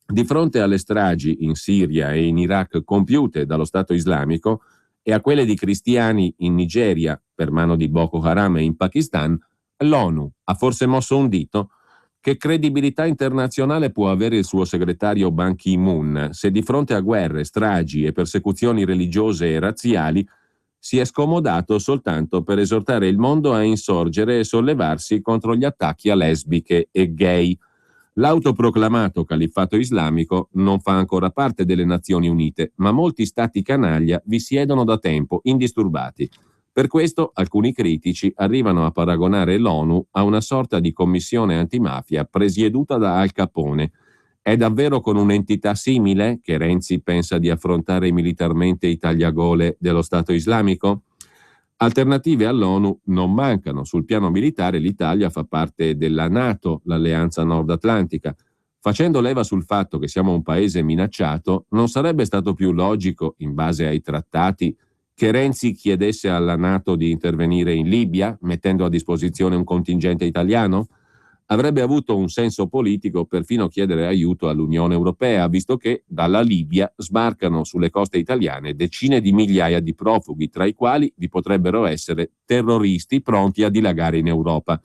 [SPEAKER 1] Di fronte alle stragi in Siria e in Iraq compiute dallo Stato islamico e a quelle di cristiani in Nigeria per mano di Boko Haram e in Pakistan, l'ONU ha forse mosso un dito? Che credibilità internazionale può avere il suo segretario Ban Ki-moon se di fronte a guerre, stragi e persecuzioni religiose e razziali si è scomodato soltanto per esortare il mondo a insorgere e sollevarsi contro gli attacchi a lesbiche e gay? L'autoproclamato califfato islamico non fa ancora parte delle Nazioni Unite, ma molti stati canaglia vi siedono da tempo, indisturbati. Per questo alcuni critici arrivano a paragonare l'ONU a una sorta di commissione antimafia presieduta da Al Capone. È davvero con un'entità simile che Renzi pensa di affrontare militarmente i tagliagole dello Stato islamico? Alternative all'ONU non mancano. Sul piano militare l'Italia fa parte della NATO, l'Alleanza Nord Atlantica. Facendo leva sul fatto che siamo un paese minacciato, non sarebbe stato più logico, in base ai trattati, che Renzi chiedesse alla NATO di intervenire in Libia, mettendo a disposizione un contingente italiano? Avrebbe avuto un senso politico perfino chiedere aiuto all'Unione Europea, visto che dalla Libia sbarcano sulle coste italiane decine di migliaia di profughi, tra i quali vi potrebbero essere terroristi pronti a dilagare in Europa.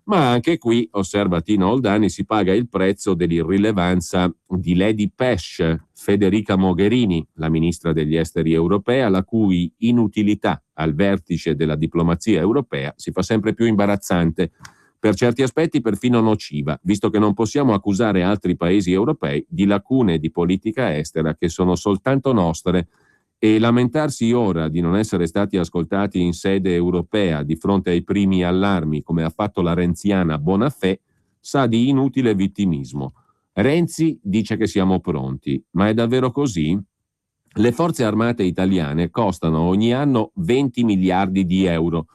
[SPEAKER 1] Ma anche qui, osserva Tino Oldani, si paga il prezzo dell'irrilevanza di Lady Pesch, Federica Mogherini, la ministra degli esteri europea, la cui inutilità al vertice della diplomazia europea si fa sempre più imbarazzante, per certi aspetti perfino nociva, visto che non possiamo accusare altri paesi europei di lacune di politica estera che sono soltanto nostre, e lamentarsi ora di non essere stati ascoltati in sede europea di fronte ai primi allarmi, come ha fatto la renziana Bonafè, sa di inutile vittimismo. Renzi dice che siamo pronti, ma è davvero così? Le forze armate italiane costano ogni anno 20 miliardi di euro,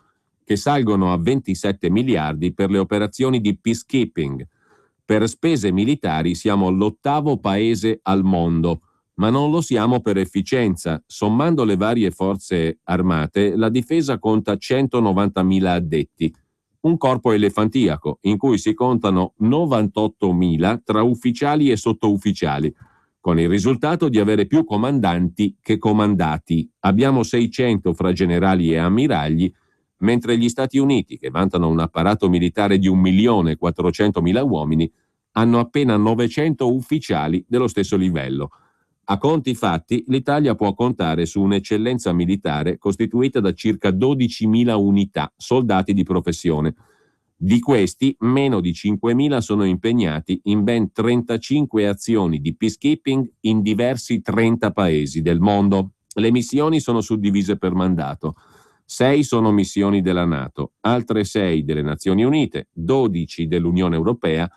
[SPEAKER 1] che salgono a 27 miliardi per le operazioni di peacekeeping. Per spese militari siamo l'8º paese al mondo, ma non lo siamo per efficienza. Sommando le varie forze armate, la difesa conta 190.000 addetti, un corpo elefantiaco in cui si contano 98.000 tra ufficiali e sottoufficiali, con il risultato di avere più comandanti che comandati. Abbiamo 600 fra generali e ammiragli, mentre gli Stati Uniti, che vantano un apparato militare di 1.400.000 uomini, hanno appena 900 ufficiali dello stesso livello. A conti fatti, l'Italia può contare su un'eccellenza militare costituita da circa 12.000 unità, soldati di professione. Di questi, meno di 5.000 sono impegnati in ben 35 azioni di peacekeeping in diversi 30 paesi del mondo. Le missioni sono suddivise per mandato. 6 sono missioni della NATO, altre 6 delle Nazioni Unite, 12 dell'Unione Europea.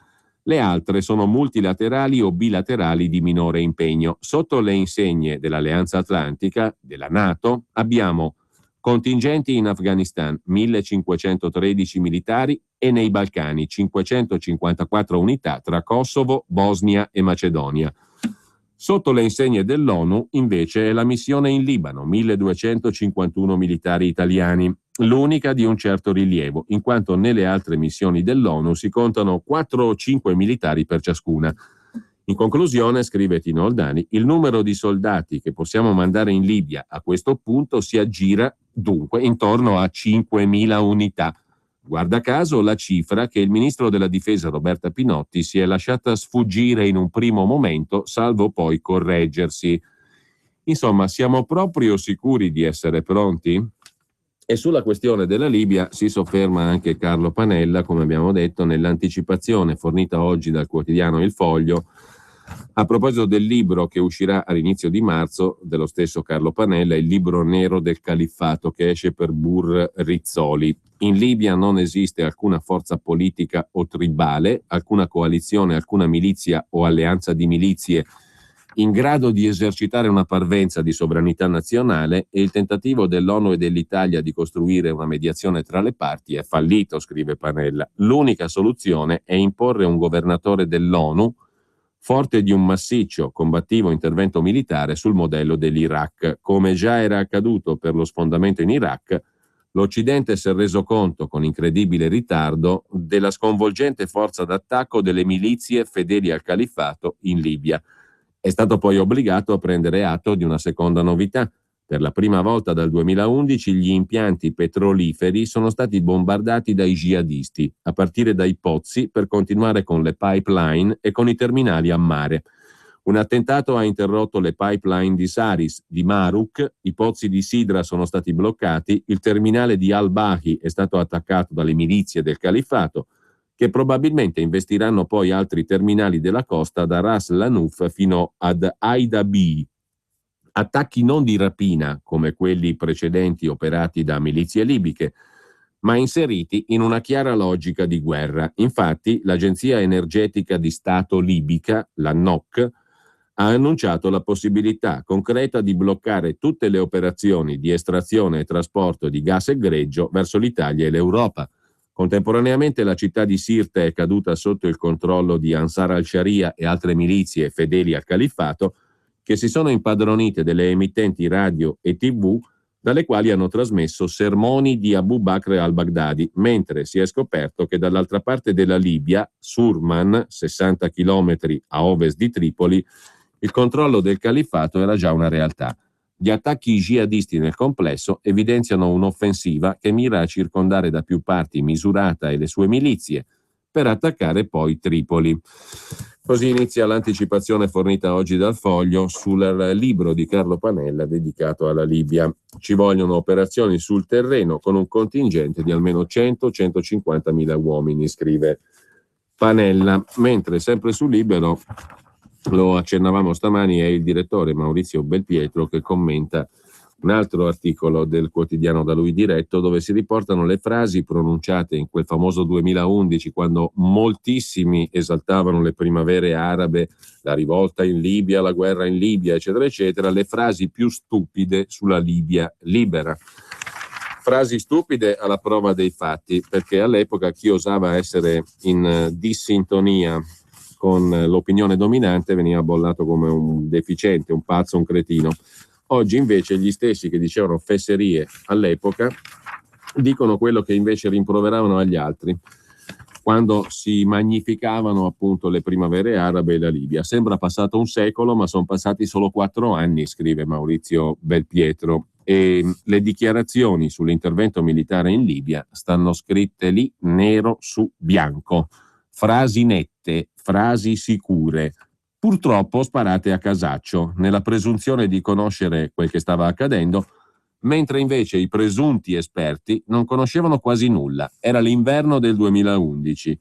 [SPEAKER 1] Le altre sono multilaterali o bilaterali di minore impegno. Sotto le insegne dell'Alleanza Atlantica, della NATO, abbiamo contingenti in Afghanistan, 1.513 militari, e nei Balcani, 554 unità tra Kosovo, Bosnia e Macedonia. Sotto le insegne dell'ONU, invece, è la missione in Libano, 1.251 militari italiani, l'unica di un certo rilievo, in quanto nelle altre missioni dell'ONU si contano 4 o 5 militari per ciascuna. In conclusione, scrive Tino Oldani, il numero di soldati che possiamo mandare in Libia a questo punto si aggira dunque intorno a 5.000 unità. Guarda caso la cifra che il ministro della difesa Roberta Pinotti si è lasciata sfuggire in un primo momento, salvo poi correggersi. Insomma, siamo proprio sicuri di essere pronti? E sulla questione della Libia si sofferma anche Carlo Panella, come abbiamo detto, nell'anticipazione fornita oggi dal quotidiano Il Foglio, a proposito del libro che uscirà all'inizio di marzo dello stesso Carlo Panella, il libro nero del califfato, che esce per Bur Rizzoli. In Libia non esiste alcuna forza politica o tribale, alcuna coalizione, alcuna milizia o alleanza di milizie in grado di esercitare una parvenza di sovranità nazionale, e il tentativo dell'ONU e dell'Italia di costruire una mediazione tra le parti è fallito, scrive Panella. L'unica soluzione è imporre un governatore dell'ONU forte di un massiccio, combattivo intervento militare sul modello dell'Iraq. Come già era accaduto per lo sfondamento in Iraq, l'Occidente si è reso conto con incredibile ritardo della sconvolgente forza d'attacco delle milizie fedeli al califfato in Libia. È stato poi obbligato a prendere atto di una seconda novità. Per la prima volta dal 2011 gli impianti petroliferi sono stati bombardati dai jihadisti, a partire dai pozzi, per continuare con le pipeline e con i terminali a mare. Un attentato ha interrotto le pipeline di Saris, di Maruk, i pozzi di Sidra sono stati bloccati, il terminale di Al-Bahi è stato attaccato dalle milizie del califfato, che probabilmente investiranno poi altri terminali della costa da Ras Lanuf fino ad Aida B. Attacchi non di rapina, come quelli precedenti operati da milizie libiche, ma inseriti in una chiara logica di guerra. Infatti, l'Agenzia Energetica di Stato libica, la NOC, ha annunciato la possibilità concreta di bloccare tutte le operazioni di estrazione e trasporto di gas e greggio verso l'Italia e l'Europa. Contemporaneamente la città di Sirte è caduta sotto il controllo di Ansar al-Sharia e altre milizie fedeli al califfato, che si sono impadronite delle emittenti radio e TV dalle quali hanno trasmesso sermoni di Abu Bakr al-Baghdadi, mentre si è scoperto che dall'altra parte della Libia, Surman, 60 chilometri a ovest di Tripoli, il controllo del califfato era già una realtà. Gli attacchi jihadisti nel complesso evidenziano un'offensiva che mira a circondare da più parti Misurata e le sue milizie, per attaccare poi Tripoli. Così inizia l'anticipazione fornita oggi dal Foglio sul libro di Carlo Panella dedicato alla Libia. Ci vogliono operazioni sul terreno con un contingente di almeno 100-150 mila uomini, scrive Panella. Mentre sempre sul Libero, lo accennavamo stamani, è il direttore Maurizio Belpietro che commenta un altro articolo del quotidiano da lui diretto, dove si riportano le frasi pronunciate in quel famoso 2011, quando moltissimi esaltavano le primavere arabe, la rivolta in Libia, la guerra in Libia, eccetera, eccetera, le frasi più stupide sulla Libia libera. Frasi stupide alla prova dei fatti, perché all'epoca chi osava essere in dissintonia con l'opinione dominante veniva bollato come un deficiente, un pazzo, un cretino. Oggi invece gli stessi che dicevano fesserie all'epoca dicono quello che invece rimproveravano agli altri quando si magnificavano appunto le primavere arabe e la Libia. Sembra passato un secolo, ma sono passati solo 4 anni, scrive Maurizio Belpietro. E le dichiarazioni sull'intervento militare in Libia stanno scritte lì nero su bianco, frasi nette, frasi sicure, purtroppo sparate a casaccio, nella presunzione di conoscere quel che stava accadendo, mentre invece i presunti esperti non conoscevano quasi nulla. Era l'inverno del 2011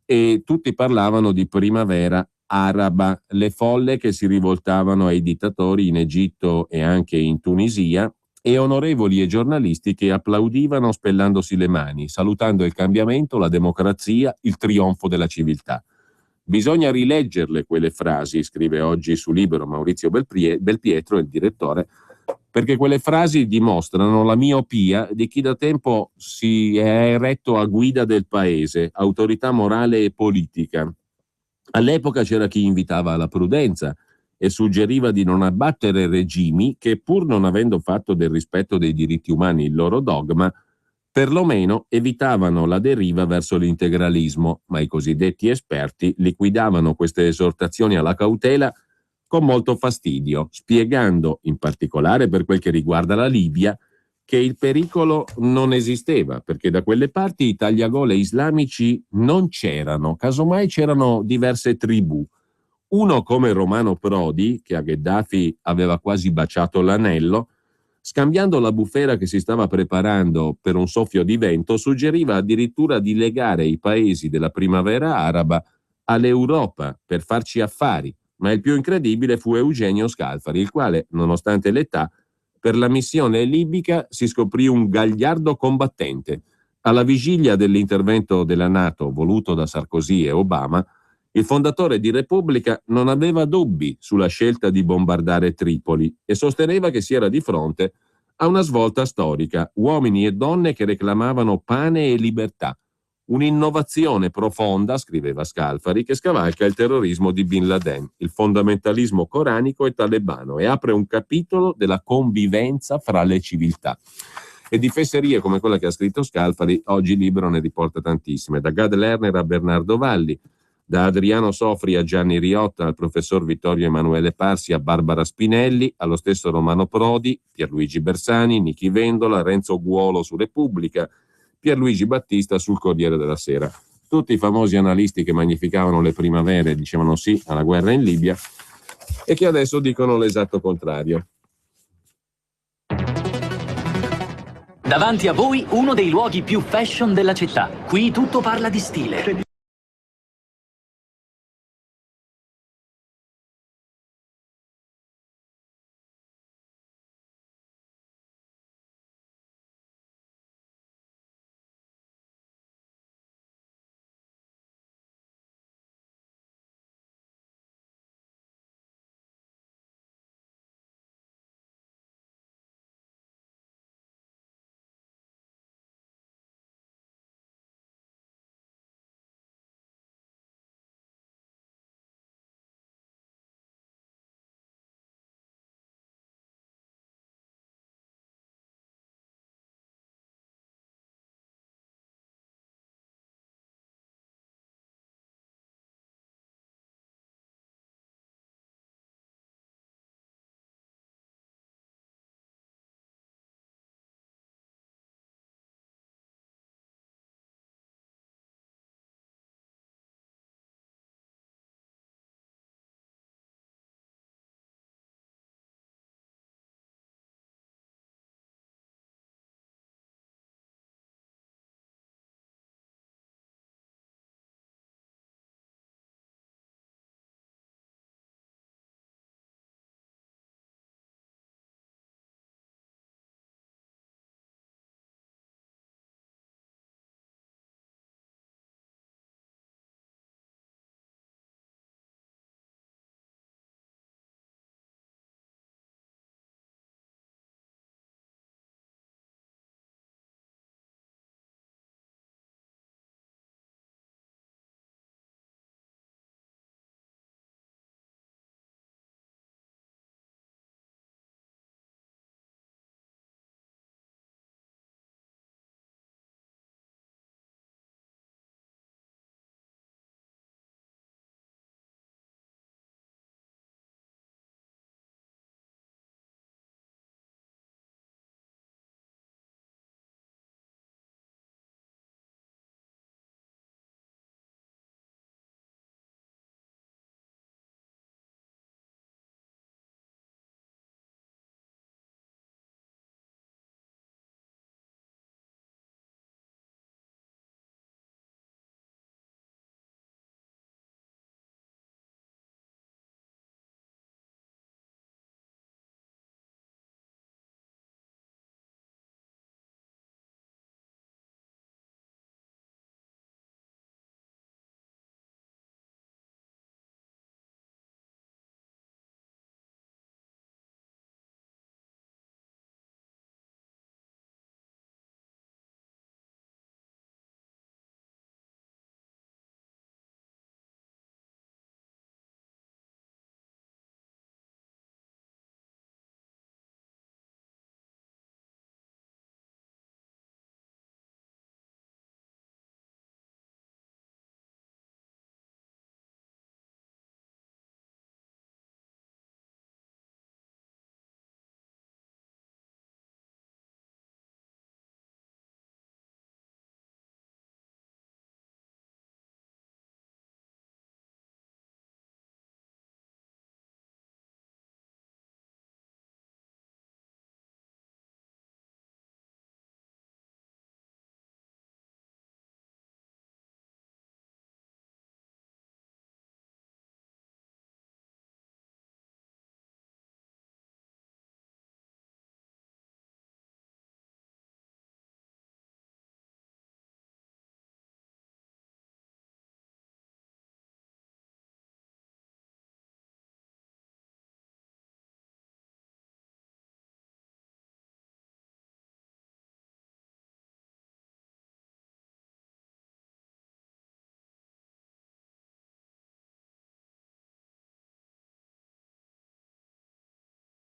[SPEAKER 1] e tutti parlavano di primavera araba, le folle che si rivoltavano ai dittatori in Egitto e anche in Tunisia, e onorevoli e giornalisti che applaudivano spellandosi le mani, salutando il cambiamento, la democrazia, il trionfo della civiltà. Bisogna rileggerle quelle frasi, scrive oggi su Libero Maurizio Belpietro, il direttore, perché quelle frasi dimostrano la miopia di chi da tempo si è eretto a guida del paese, autorità morale e politica. All'epoca c'era chi invitava alla prudenza e suggeriva di non abbattere regimi che, pur non avendo fatto del rispetto dei diritti umani il loro dogma, perlomeno evitavano la deriva verso l'integralismo, ma i cosiddetti esperti liquidavano queste esortazioni alla cautela con molto fastidio, spiegando, in particolare per quel che riguarda la Libia, che il pericolo non esisteva, perché da quelle parti i tagliagole islamici non c'erano, casomai c'erano diverse tribù. Uno come Romano Prodi, che a Gheddafi aveva quasi baciato l'anello, scambiando la bufera che si stava preparando per un soffio di vento, suggeriva addirittura di legare i paesi della primavera araba all'Europa per farci affari. Ma il più incredibile fu Eugenio Scalfari, il quale, nonostante l'età, per la missione libica si scoprì un gagliardo combattente. Alla vigilia dell'intervento della NATO voluto da Sarkozy e Obama, il fondatore di Repubblica non aveva dubbi sulla scelta di bombardare Tripoli e sosteneva che si era di fronte a una svolta storica, uomini e donne che reclamavano pane e libertà. Un'innovazione profonda, scriveva Scalfari, che scavalca il terrorismo di Bin Laden, il fondamentalismo coranico e talebano e apre un capitolo della convivenza fra le civiltà. E di fesserie come quella che ha scritto Scalfari, oggi Libero ne riporta tantissime, da Gad Lerner a Bernardo Valli, da Adriano Sofri a Gianni Riotta, al professor Vittorio Emanuele Parsi a Barbara Spinelli, allo stesso Romano Prodi, Pierluigi Bersani, Nichi Vendola, Renzo Guolo su Repubblica, Pierluigi Battista sul Corriere della Sera. Tutti i famosi analisti che magnificavano le primavere e dicevano sì alla guerra in Libia e che adesso dicono l'esatto contrario.
[SPEAKER 3] Davanti a voi uno dei luoghi più fashion della città. Qui tutto parla di stile.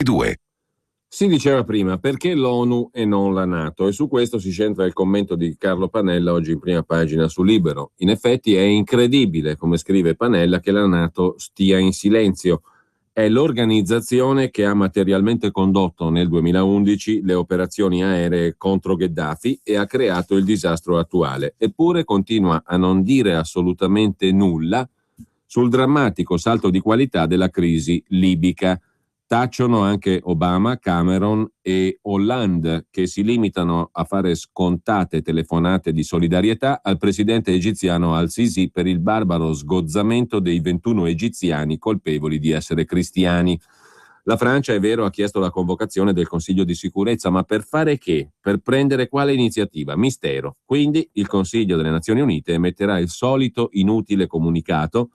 [SPEAKER 4] 2.
[SPEAKER 1] Si diceva prima, perché l'ONU e non la NATO? E su questo si centra il commento di Carlo Panella oggi in prima pagina su Libero. In effetti è incredibile, come scrive Panella, che la NATO stia in silenzio. È l'organizzazione che ha materialmente condotto nel 2011 le operazioni aeree contro Gheddafi e ha creato il disastro attuale. Eppure continua a non dire assolutamente nulla sul drammatico salto di qualità della crisi libica. Tacciono anche Obama, Cameron e Hollande, che si limitano a fare scontate telefonate di solidarietà al presidente egiziano al-Sisi per il barbaro sgozzamento dei 21 egiziani colpevoli di essere cristiani. La Francia, è vero, ha chiesto la convocazione del Consiglio di sicurezza, ma per fare che? Per prendere quale iniziativa? Mistero. Quindi il Consiglio delle Nazioni Unite emetterà il solito inutile comunicato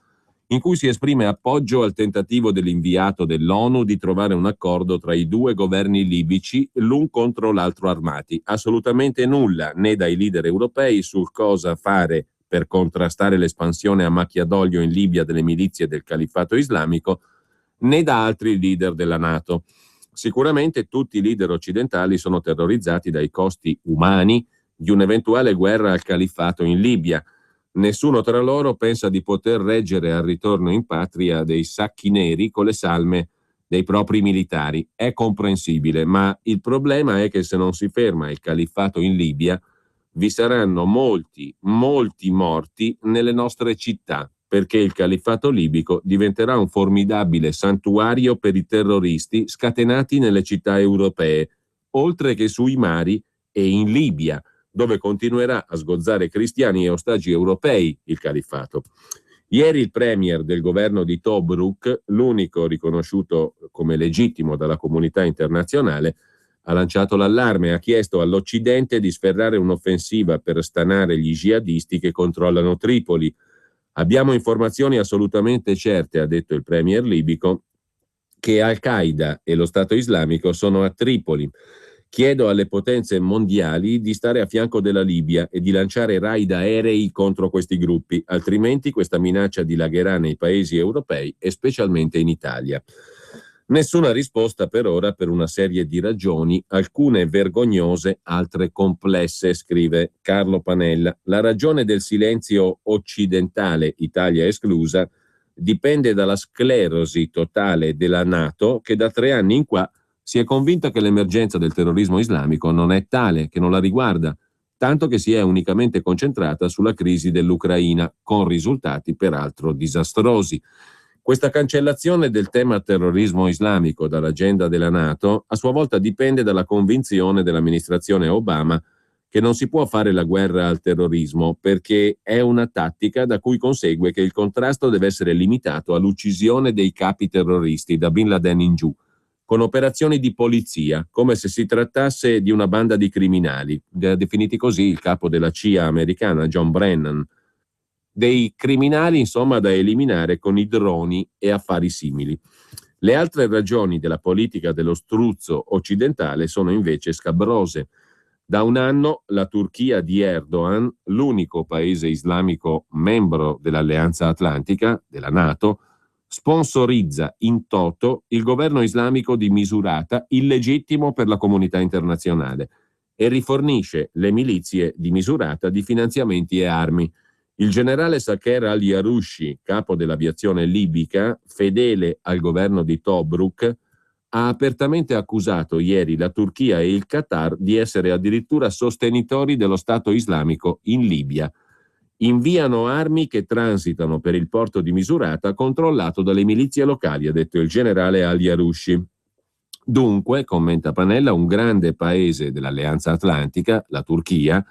[SPEAKER 1] in cui si esprime appoggio al tentativo dell'inviato dell'ONU di trovare un accordo tra i due governi libici, l'un contro l'altro armati. Assolutamente nulla, né dai leader europei, sul cosa fare per contrastare l'espansione a macchia d'olio in Libia delle milizie del Califfato Islamico, né da altri leader della NATO. Sicuramente tutti i leader occidentali sono terrorizzati dai costi umani di un'eventuale guerra al Califfato in Libia. Nessuno tra loro pensa di poter reggere al ritorno in patria dei sacchi neri con le salme dei propri militari. È comprensibile, ma il problema è che se non si ferma il califfato in Libia, vi saranno molti morti nelle nostre città, perché il califfato libico diventerà un formidabile santuario per i terroristi scatenati nelle città europee, oltre che sui mari e in Libia, dove continuerà a sgozzare cristiani e ostaggi europei il califfato. Ieri il premier del governo di Tobruk, l'unico riconosciuto come legittimo dalla comunità internazionale, ha lanciato l'allarme e ha chiesto all'Occidente di sferrare un'offensiva per stanare gli jihadisti che controllano Tripoli. Abbiamo informazioni assolutamente certe, ha detto il premier libico, che Al-Qaeda e lo Stato Islamico sono a Tripoli. Chiedo alle potenze mondiali di stare a fianco della Libia e di lanciare raid aerei contro questi gruppi, altrimenti questa minaccia dilagherà nei paesi europei e specialmente in Italia. Nessuna risposta per ora per una serie di ragioni, alcune vergognose, altre complesse, scrive Carlo Panella. La ragione del silenzio occidentale, Italia esclusa, dipende dalla sclerosi totale della NATO che da 3 anni in qua si è convinta che l'emergenza del terrorismo islamico non è tale, che non la riguarda, tanto che si è unicamente concentrata sulla crisi dell'Ucraina, con risultati peraltro disastrosi. Questa cancellazione del tema terrorismo islamico dall'agenda della NATO a sua volta dipende dalla convinzione dell'amministrazione Obama che non si può fare la guerra al terrorismo perché è una tattica da cui consegue che il contrasto deve essere limitato all'uccisione dei capi terroristi da Bin Laden in giù, con operazioni di polizia, come se si trattasse di una banda di criminali, definiti così il capo della CIA americana, John Brennan, dei criminali insomma da eliminare con i droni e affari simili. Le altre ragioni della politica dello struzzo occidentale sono invece scabrose. Da un anno la Turchia di Erdogan, l'unico paese islamico membro dell'Alleanza Atlantica, della NATO, sponsorizza in toto il governo islamico di Misurata, illegittimo per la comunità internazionale, e rifornisce le milizie di Misurata di finanziamenti e armi. Il generale Saker al-Yarushi, capo dell'aviazione libica, fedele al governo di Tobruk, ha apertamente accusato ieri la Turchia e il Qatar di essere addirittura sostenitori dello Stato islamico in Libia. Inviano armi che transitano per il porto di Misurata controllato dalle milizie locali, ha detto il generale al-Yarushi. Dunque, commenta Panella, un grande paese dell'Alleanza Atlantica, la Turchia,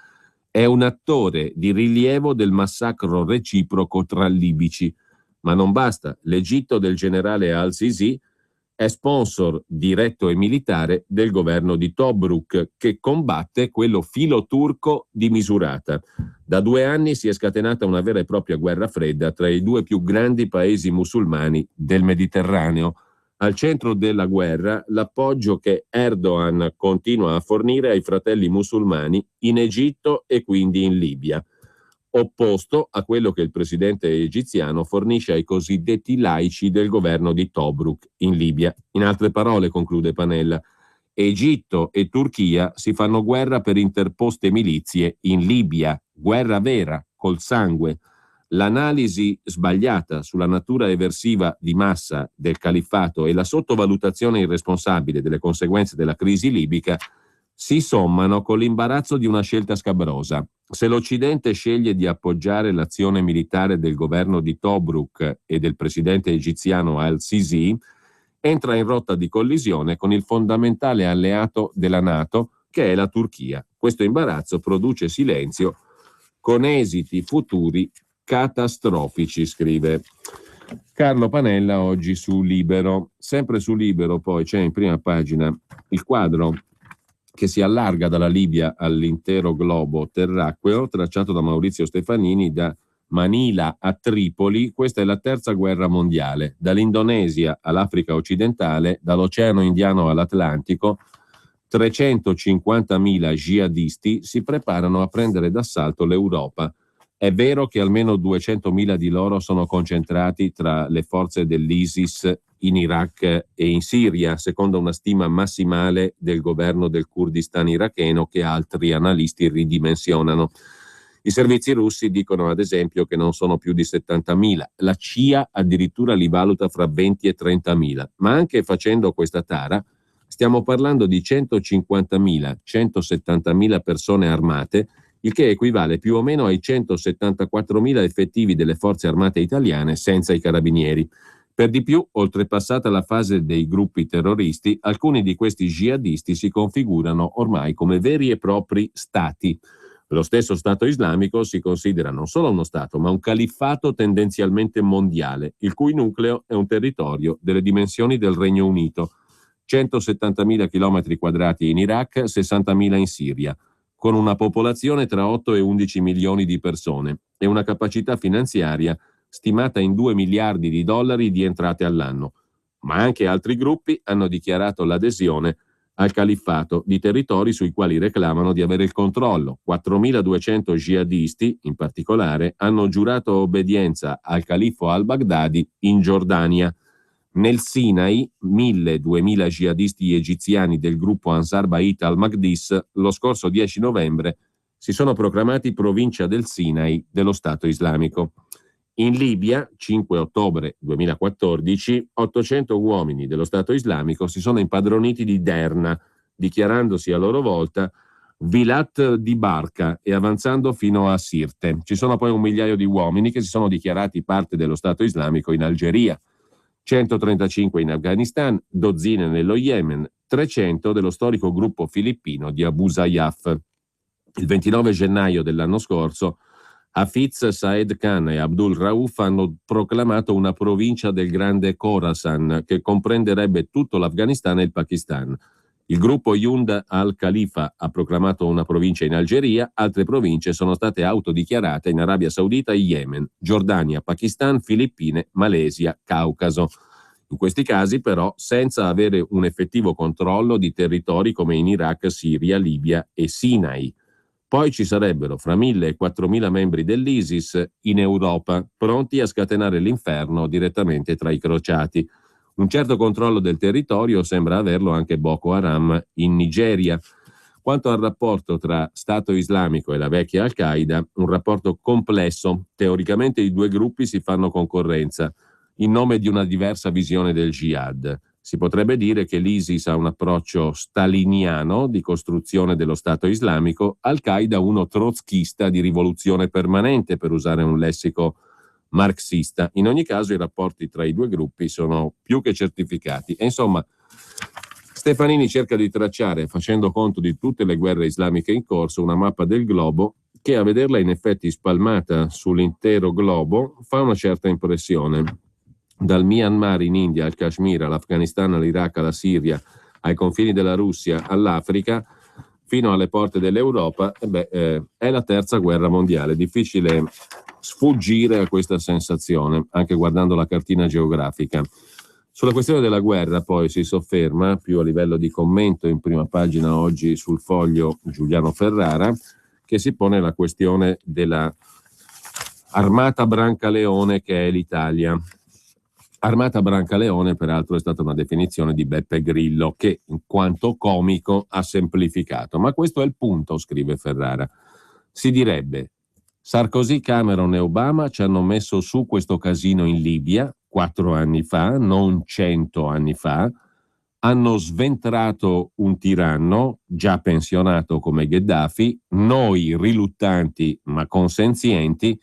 [SPEAKER 1] è un attore di rilievo del massacro reciproco tra libici. Ma non basta, l'Egitto del generale al-Sisi è sponsor diretto e militare del governo di Tobruk, che combatte quello filo-turco di Misurata. Da 2 anni si è scatenata una vera e propria guerra fredda tra i 2 più grandi paesi musulmani del Mediterraneo. Al centro della guerra l'appoggio che Erdogan continua a fornire ai fratelli musulmani in Egitto e quindi in Libia. opposto a quello che il presidente egiziano fornisce ai cosiddetti laici del governo di Tobruk in Libia. In altre parole, conclude Panella, Egitto e Turchia si fanno guerra per interposte milizie in Libia, guerra vera, col sangue. L'analisi sbagliata sulla natura eversiva di massa del califfato e la sottovalutazione irresponsabile delle conseguenze della crisi libica si sommano con l'imbarazzo di una scelta scabrosa. Se l'Occidente sceglie di appoggiare l'azione militare del governo di Tobruk e del presidente egiziano al-Sisi, entra in rotta di collisione con il fondamentale alleato della NATO, che è la Turchia. Questo imbarazzo produce silenzio con esiti futuri catastrofici, scrive Carlo Panella oggi su Libero. Sempre su Libero poi c'è in prima pagina il quadro che si allarga dalla Libia all'intero globo terracqueo, tracciato da Maurizio Stefanini da Manila a Tripoli. Questa è la terza guerra mondiale, dall'Indonesia all'Africa occidentale, dall'Oceano Indiano all'Atlantico. 350.000 jihadisti si preparano a prendere d'assalto l'Europa. È vero che almeno 200.000 di loro sono concentrati tra le forze dell'ISIS in Iraq e in Siria, secondo una stima massimale del governo del Kurdistan iracheno che altri analisti ridimensionano. I servizi russi dicono ad esempio che non sono più di 70.000, la CIA addirittura li valuta fra 20 e 30.000, ma anche facendo questa tara stiamo parlando di 150.000, 170.000 persone armate, il che equivale più o meno ai 174.000 effettivi delle forze armate italiane senza i carabinieri. Per di più, oltrepassata la fase dei gruppi terroristi, alcuni di questi jihadisti si configurano ormai come veri e propri stati. Lo stesso Stato islamico si considera non solo uno Stato, ma un califfato tendenzialmente mondiale, il cui nucleo è un territorio delle dimensioni del Regno Unito, 170.000 km quadrati in Iraq, 60.000 in Siria, con una popolazione tra 8 e 11 milioni di persone e una capacità finanziaria stimata in 2 miliardi di dollari di entrate all'anno. Ma anche altri gruppi hanno dichiarato l'adesione al califfato di territori sui quali reclamano di avere il controllo. 4.200 jihadisti, in particolare, hanno giurato obbedienza al califfo al-Baghdadi in Giordania. Nel Sinai, 1.000-2.000 jihadisti egiziani del gruppo Ansar Bait al-Maqdis lo scorso 10 novembre si sono proclamati provincia del Sinai dello Stato islamico. In Libia, 5 ottobre 2014, 800 uomini dello Stato islamico si sono impadroniti di Derna, dichiarandosi a loro volta Vilat di Barca e avanzando fino a Sirte. Ci sono poi 1 migliaio di uomini che si sono dichiarati parte dello Stato islamico in Algeria, 135 in Afghanistan, dozzine nello Yemen, 300 dello storico gruppo filippino di Abu Sayyaf. Il 29 gennaio dell'anno scorso Hafiz Saed Khan e Abdul Rauf hanno proclamato una provincia del Grande Khorasan che comprenderebbe tutto l'Afghanistan e il Pakistan. Il gruppo Yund al-Khalifa ha proclamato una provincia in Algeria, altre province sono state autodichiarate in Arabia Saudita e Yemen, Giordania, Pakistan, Filippine, Malesia, Caucaso. In questi casi però senza avere un effettivo controllo di territori come in Iraq, Siria, Libia e Sinai. Poi ci sarebbero fra 1.000 e 4.000 membri dell'ISIS in Europa, pronti a scatenare l'inferno direttamente tra i crociati. Un certo controllo del territorio sembra averlo anche Boko Haram in Nigeria. Quanto al rapporto tra Stato islamico e la vecchia Al-Qaeda, un rapporto complesso. Teoricamente i due gruppi si fanno concorrenza in nome di una diversa visione del jihad. Si potrebbe dire che l'ISIS ha un approccio staliniano di costruzione dello Stato islamico, Al-Qaeda uno trotskista di rivoluzione permanente, per usare un lessico marxista. In ogni caso i rapporti tra i due gruppi sono più che certificati. E insomma, Stefanini cerca di tracciare, facendo conto di tutte le guerre islamiche in corso, una mappa del globo che, a vederla in effetti spalmata sull'intero globo, fa una certa impressione. Dal Myanmar in India al Kashmir, all'Afghanistan, all'Iraq, alla Siria, ai confini della Russia, all'Africa, fino alle porte dell'Europa, è la terza guerra mondiale. Difficile sfuggire a questa sensazione, anche guardando la cartina geografica. Sulla questione della guerra poi si sofferma, più a livello di commento in prima pagina oggi sul Foglio, Giuliano Ferrara, che si pone la questione della Armata Brancaleone, che è l'Italia. Armata Brancaleone, peraltro, è stata una definizione di Beppe Grillo che, in quanto comico, ha semplificato. Ma questo è il punto, scrive Ferrara. Si direbbe: Sarkozy, Cameron e Obama ci hanno messo su questo casino in Libia 4 anni fa, non 100 anni fa, hanno sventrato un tiranno già pensionato come Gheddafi, noi riluttanti ma consenzienti,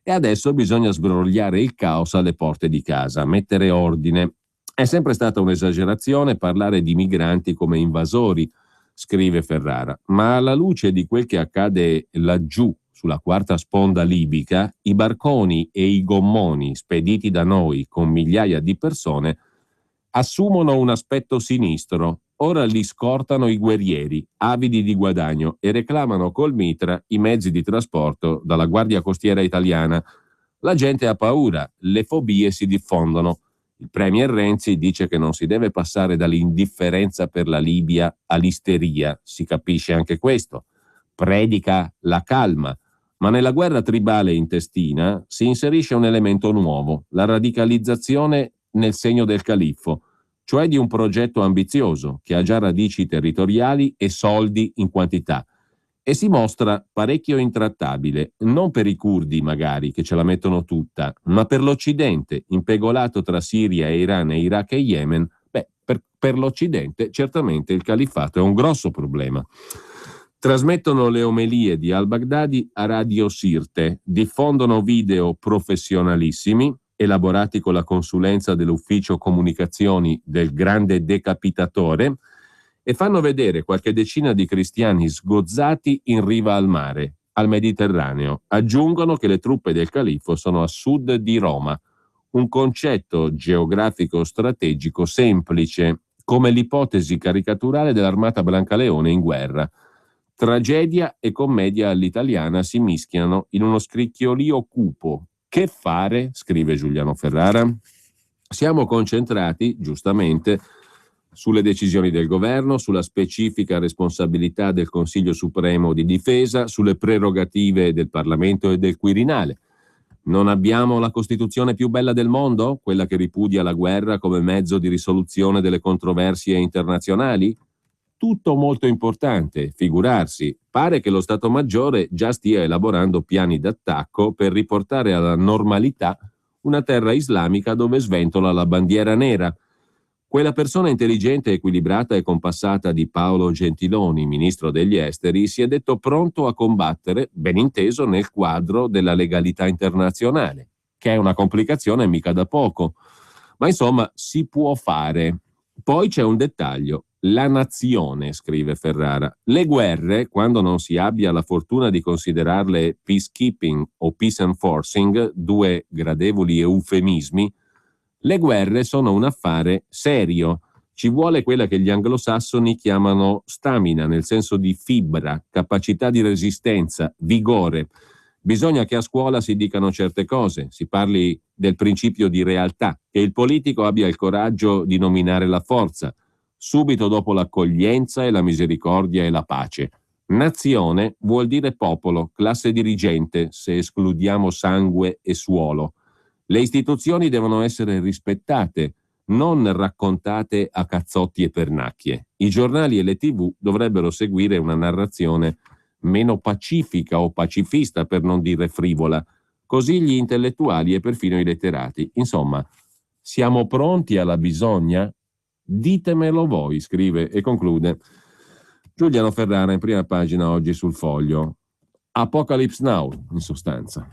[SPEAKER 1] e adesso bisogna sbrogliare il caos alle porte di casa, mettere ordine. È sempre stata un'esagerazione parlare di migranti come invasori, scrive Ferrara, ma alla luce di quel che accade laggiù sulla quarta sponda libica, i barconi e i gommoni spediti da noi con migliaia di persone assumono un aspetto sinistro. Ora li scortano i guerrieri, avidi di guadagno, e reclamano col mitra i mezzi di trasporto dalla Guardia Costiera italiana. La gente ha paura, le fobie si diffondono. Il premier Renzi dice che non si deve passare dall'indifferenza per la Libia all'isteria, si capisce anche questo. Predica la calma, ma nella guerra tribale intestina si inserisce un elemento nuovo, la radicalizzazione nel segno del califfo, cioè di un progetto ambizioso che ha già radici territoriali e soldi in quantità, e si mostra parecchio intrattabile, non per i curdi magari, che ce la mettono tutta, ma per l'Occidente, impegolato tra Siria e Iran e Iraq e Yemen. Beh, per l'Occidente certamente il califfato è un grosso problema. Trasmettono le omelie di al-Baghdadi a Radio Sirte, diffondono video professionalissimi, elaborati con la consulenza dell'ufficio comunicazioni del grande decapitatore, e fanno vedere qualche decina di cristiani sgozzati in riva al mare, al Mediterraneo. Aggiungono che le truppe del califfo sono a sud di Roma, un concetto geografico strategico semplice, come l'ipotesi caricaturale dell'Armata Brancaleone in guerra. Tragedia e commedia all'italiana si mischiano in uno scricchiolio cupo. Che fare? Scrive Giuliano Ferrara. Siamo concentrati, giustamente, sulle decisioni del governo, sulla specifica responsabilità del Consiglio Supremo di Difesa, sulle prerogative del Parlamento e del Quirinale. Non abbiamo la Costituzione più bella del mondo, quella che ripudia la guerra come mezzo di risoluzione delle controversie internazionali? Tutto molto importante, figurarsi. Pare che lo Stato Maggiore già stia elaborando piani d'attacco per riportare alla normalità una terra islamica dove sventola la bandiera nera. Quella persona intelligente, equilibrata e compassata di Paolo Gentiloni, ministro degli esteri, si è detto pronto a combattere, ben inteso nel quadro della legalità internazionale, che è una complicazione mica da poco. Ma insomma, si può fare. Poi c'è un dettaglio. La nazione, scrive Ferrara. Le guerre, quando non si abbia la fortuna di considerarle peacekeeping o peace enforcing, due gradevoli eufemismi, le guerre sono un affare serio. Ci vuole quella che gli anglosassoni chiamano stamina, nel senso di fibra, capacità di resistenza, vigore. Bisogna che a scuola si dicano certe cose, si parli del principio di realtà, che il politico abbia il coraggio di nominare la forza, subito dopo l'accoglienza e la misericordia e la pace. Nazione vuol dire popolo, classe dirigente, se escludiamo sangue e suolo. Le istituzioni devono essere rispettate, non raccontate a cazzotti e pernacchie. I giornali e le TV dovrebbero seguire una narrazione meno pacifica o pacifista, per non dire frivola. Così gli intellettuali e perfino i letterati. Insomma, siamo pronti alla bisogna? Ditemelo voi, scrive e conclude Giuliano Ferrara in prima pagina oggi sul Foglio. Apocalypse Now, in sostanza.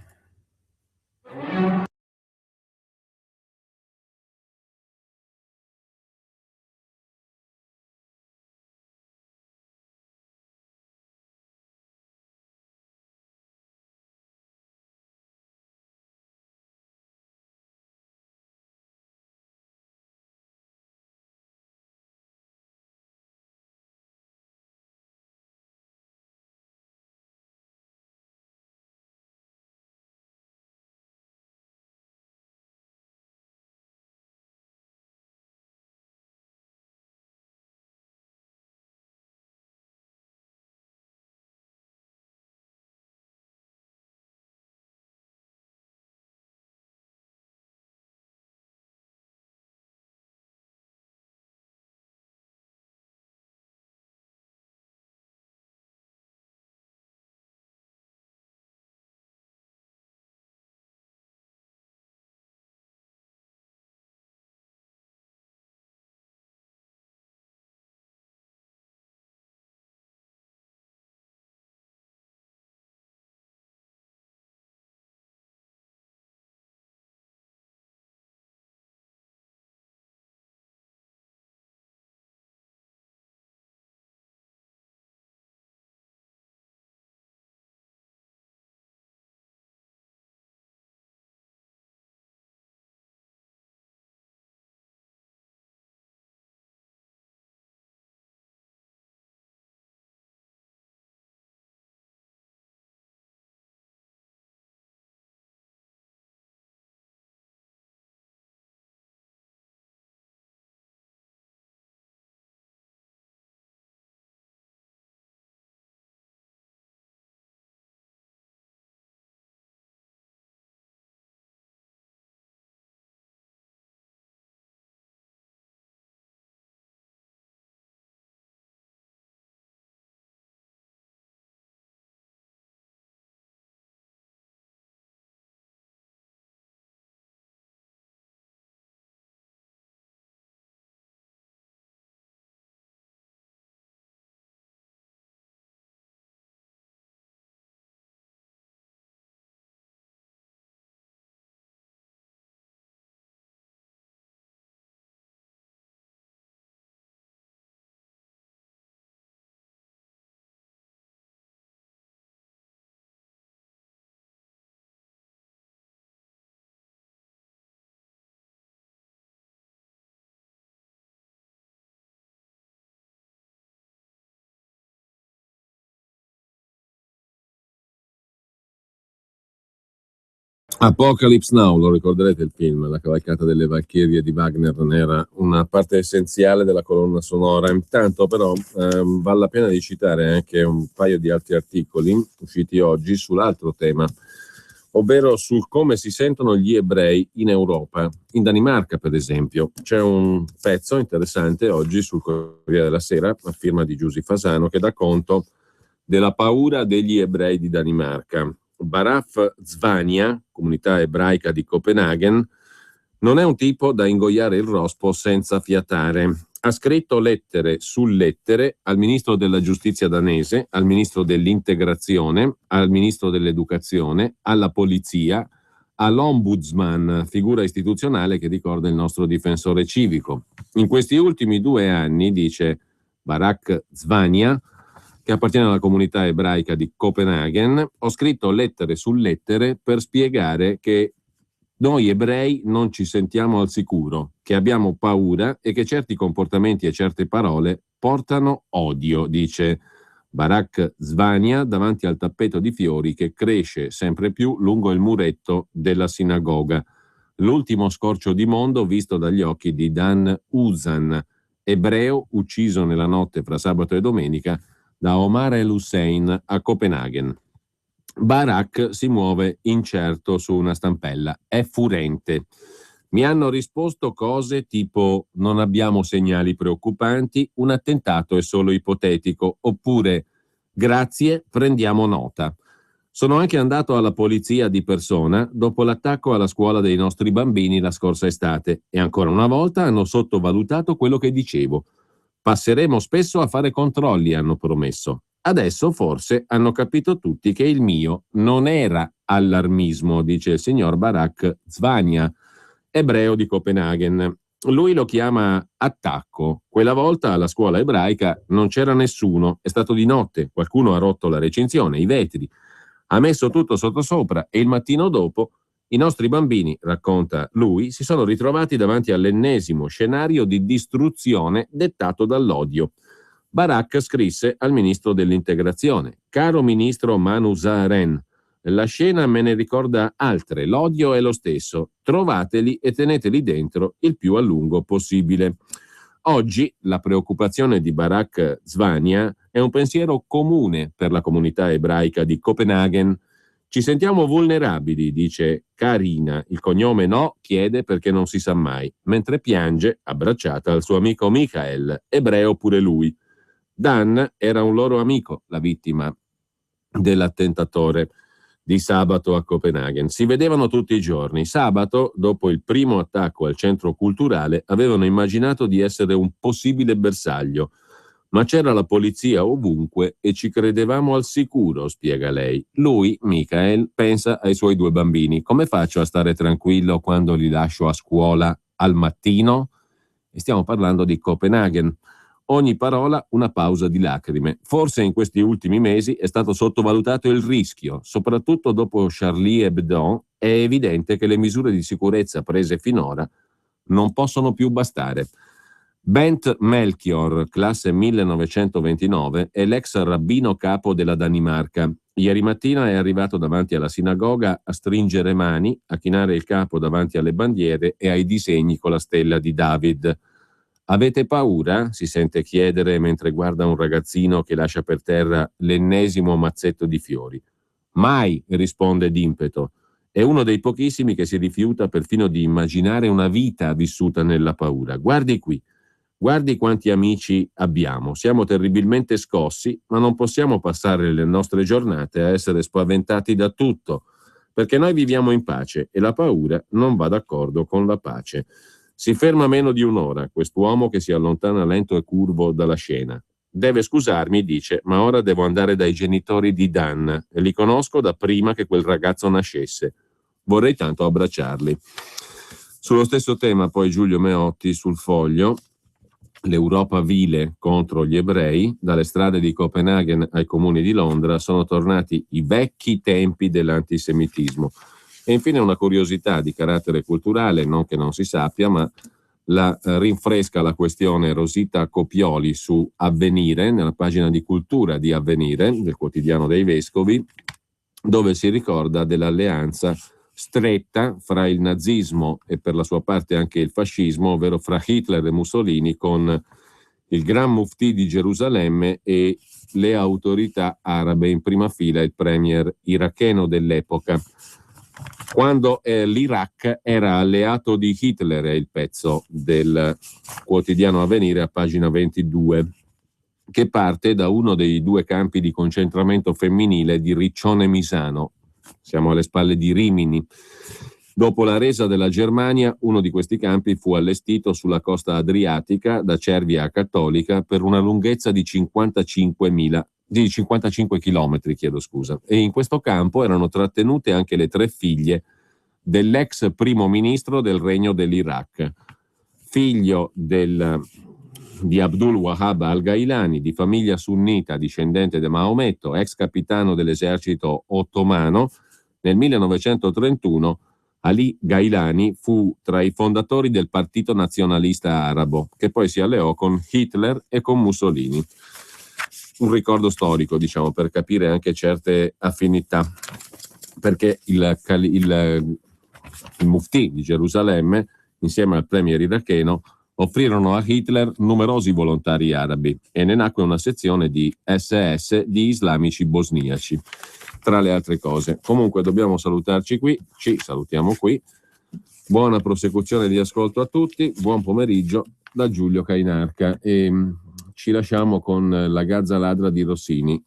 [SPEAKER 1] Apocalypse Now, lo ricorderete il film, La cavalcata delle Valchirie di Wagner era una parte essenziale della colonna sonora. Intanto però vale la pena di citare anche un paio di altri articoli usciti oggi sull'altro tema, ovvero sul come si sentono gli ebrei in Europa. In Danimarca, per esempio, c'è un pezzo interessante oggi sul Corriere della Sera, a firma di Giusy Fasano, che dà conto della paura degli ebrei di Danimarca. Baraf Zvania, comunità ebraica di Copenaghen, non è un tipo da ingoiare il rospo senza fiatare. Ha scritto lettere su lettere al ministro della giustizia danese, al ministro dell'integrazione, al ministro dell'educazione, alla polizia, all'ombudsman, figura istituzionale che ricorda il nostro difensore civico. In questi ultimi 2 anni, dice Barak Zvania, che appartiene alla comunità ebraica di Copenaghen, ho scritto lettere su lettere per spiegare che noi ebrei non ci sentiamo al sicuro, che abbiamo paura e che certi comportamenti e certe parole portano odio, dice Barak Zvania davanti al tappeto di fiori che cresce sempre più lungo il muretto della sinagoga. L'ultimo scorcio di mondo visto dagli occhi di Dan Uzan, ebreo ucciso nella notte fra sabato e domenica da Omar el-Hussein a Copenaghen. Barak si muove incerto su una stampella, è furente. Mi hanno risposto cose tipo non abbiamo segnali preoccupanti, un attentato è solo ipotetico, oppure grazie, prendiamo nota. Sono anche andato alla polizia di persona dopo l'attacco alla scuola dei nostri bambini la scorsa estate e ancora una volta hanno sottovalutato quello che dicevo. Passeremo spesso a fare controlli, hanno promesso. Adesso forse hanno capito tutti che il mio non era allarmismo, dice il signor Barak Zvania, ebreo di Copenaghen. Lui lo chiama attacco. Quella volta alla scuola ebraica non c'era nessuno, è stato di notte, qualcuno ha rotto la recinzione, i vetri, ha messo tutto sottosopra e il mattino dopo i nostri bambini, racconta lui, si sono ritrovati davanti all'ennesimo scenario di distruzione dettato dall'odio. Barak scrisse al ministro dell'integrazione: caro ministro Manu Zaren, la scena me ne ricorda altre, l'odio è lo stesso, trovateli e teneteli dentro il più a lungo possibile. Oggi la preoccupazione di Barak Zvania è un pensiero comune per la comunità ebraica di Copenaghen. Ci sentiamo vulnerabili, dice Karina, il cognome no, chiede perché non si sa mai, mentre piange abbracciata al suo amico Michael, ebreo pure lui. Dan era un loro amico, la vittima dell'attentatore di sabato a Copenaghen. Si vedevano tutti i giorni. Sabato, dopo il primo attacco al centro culturale, avevano immaginato di essere un possibile bersaglio. Ma c'era la polizia ovunque e ci credevamo al sicuro, spiega lei. Lui, Michael, pensa ai suoi 2 bambini. Come faccio a stare tranquillo quando li lascio a scuola al mattino? E stiamo parlando di Copenaghen. Ogni parola una pausa di lacrime. Forse in questi ultimi mesi è stato sottovalutato il rischio. Soprattutto dopo Charlie Hebdo è evidente che le misure di sicurezza prese finora non possono più bastare. Bent Melchior, classe 1929, è l'ex rabbino capo della Danimarca. Ieri mattina è arrivato davanti alla sinagoga a stringere mani, a chinare il capo davanti alle bandiere e ai disegni con la stella di David. Avete paura? Si sente chiedere mentre guarda un ragazzino che lascia per terra l'ennesimo mazzetto di fiori. Mai, risponde d'impeto. È uno dei pochissimi che si rifiuta perfino di immaginare una vita vissuta nella paura. Guardi qui. Guardi quanti amici abbiamo, siamo terribilmente scossi, ma non possiamo passare le nostre giornate a essere spaventati da tutto, perché noi viviamo in pace e la paura non va d'accordo con la pace. Si ferma meno di un'ora, quest'uomo che si allontana lento e curvo dalla scena. Deve scusarmi, dice, ma ora devo andare dai genitori di Dan e li conosco da prima che quel ragazzo nascesse. Vorrei tanto abbracciarli. Sullo stesso tema poi Giulio Meotti sul Foglio, l'Europa vile contro gli ebrei, dalle strade di Copenaghen ai comuni di Londra sono tornati i vecchi tempi dell'antisemitismo. E infine una curiosità di carattere culturale, non che non si sappia, ma la rinfresca la questione Rosita Copioli su Avvenire, nella pagina di cultura di Avvenire, del quotidiano dei Vescovi, dove si ricorda dell'alleanza stretta fra il nazismo e per la sua parte anche il fascismo, ovvero fra Hitler e Mussolini, con il Gran Muftì di Gerusalemme e le autorità arabe, in prima fila il premier iracheno dell'epoca. Quando l'Iraq era alleato di Hitler, è il pezzo del quotidiano Avvenire a pagina 22, che parte da uno dei due campi di concentramento femminile di Riccione Misano. Siamo alle spalle di Rimini. Dopo la resa della Germania, uno di questi campi fu allestito sulla costa adriatica da Cervia a Cattolica per una lunghezza di 55 chilometri, e in questo campo erano trattenute anche le 3 figlie dell'ex primo ministro del Regno dell'Iraq, figlio di Abdul Wahab al-Gailani, di famiglia sunnita discendente di Maometto, ex capitano dell'esercito ottomano. Nel 1931 Ali Gailani fu tra i fondatori del Partito Nazionalista Arabo, che poi si alleò con Hitler e con Mussolini. Un ricordo storico, diciamo, per capire anche certe affinità, perché il Muftì di Gerusalemme, insieme al premier iracheno, offrirono a Hitler numerosi volontari arabi e ne nacque una sezione di SS di islamici bosniaci, tra le altre cose. Comunque dobbiamo salutarci qui, ci salutiamo qui. Buona prosecuzione di ascolto a tutti, buon pomeriggio da Giulio Cainarca e ci lasciamo con La Gazza ladra di Rossini.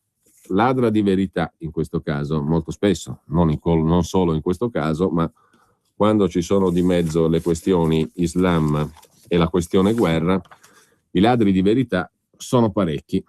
[SPEAKER 1] Ladra di verità in questo caso, molto spesso, non solo in questo caso, ma quando ci sono di mezzo le questioni Islam e la questione guerra, i ladri di verità sono parecchi.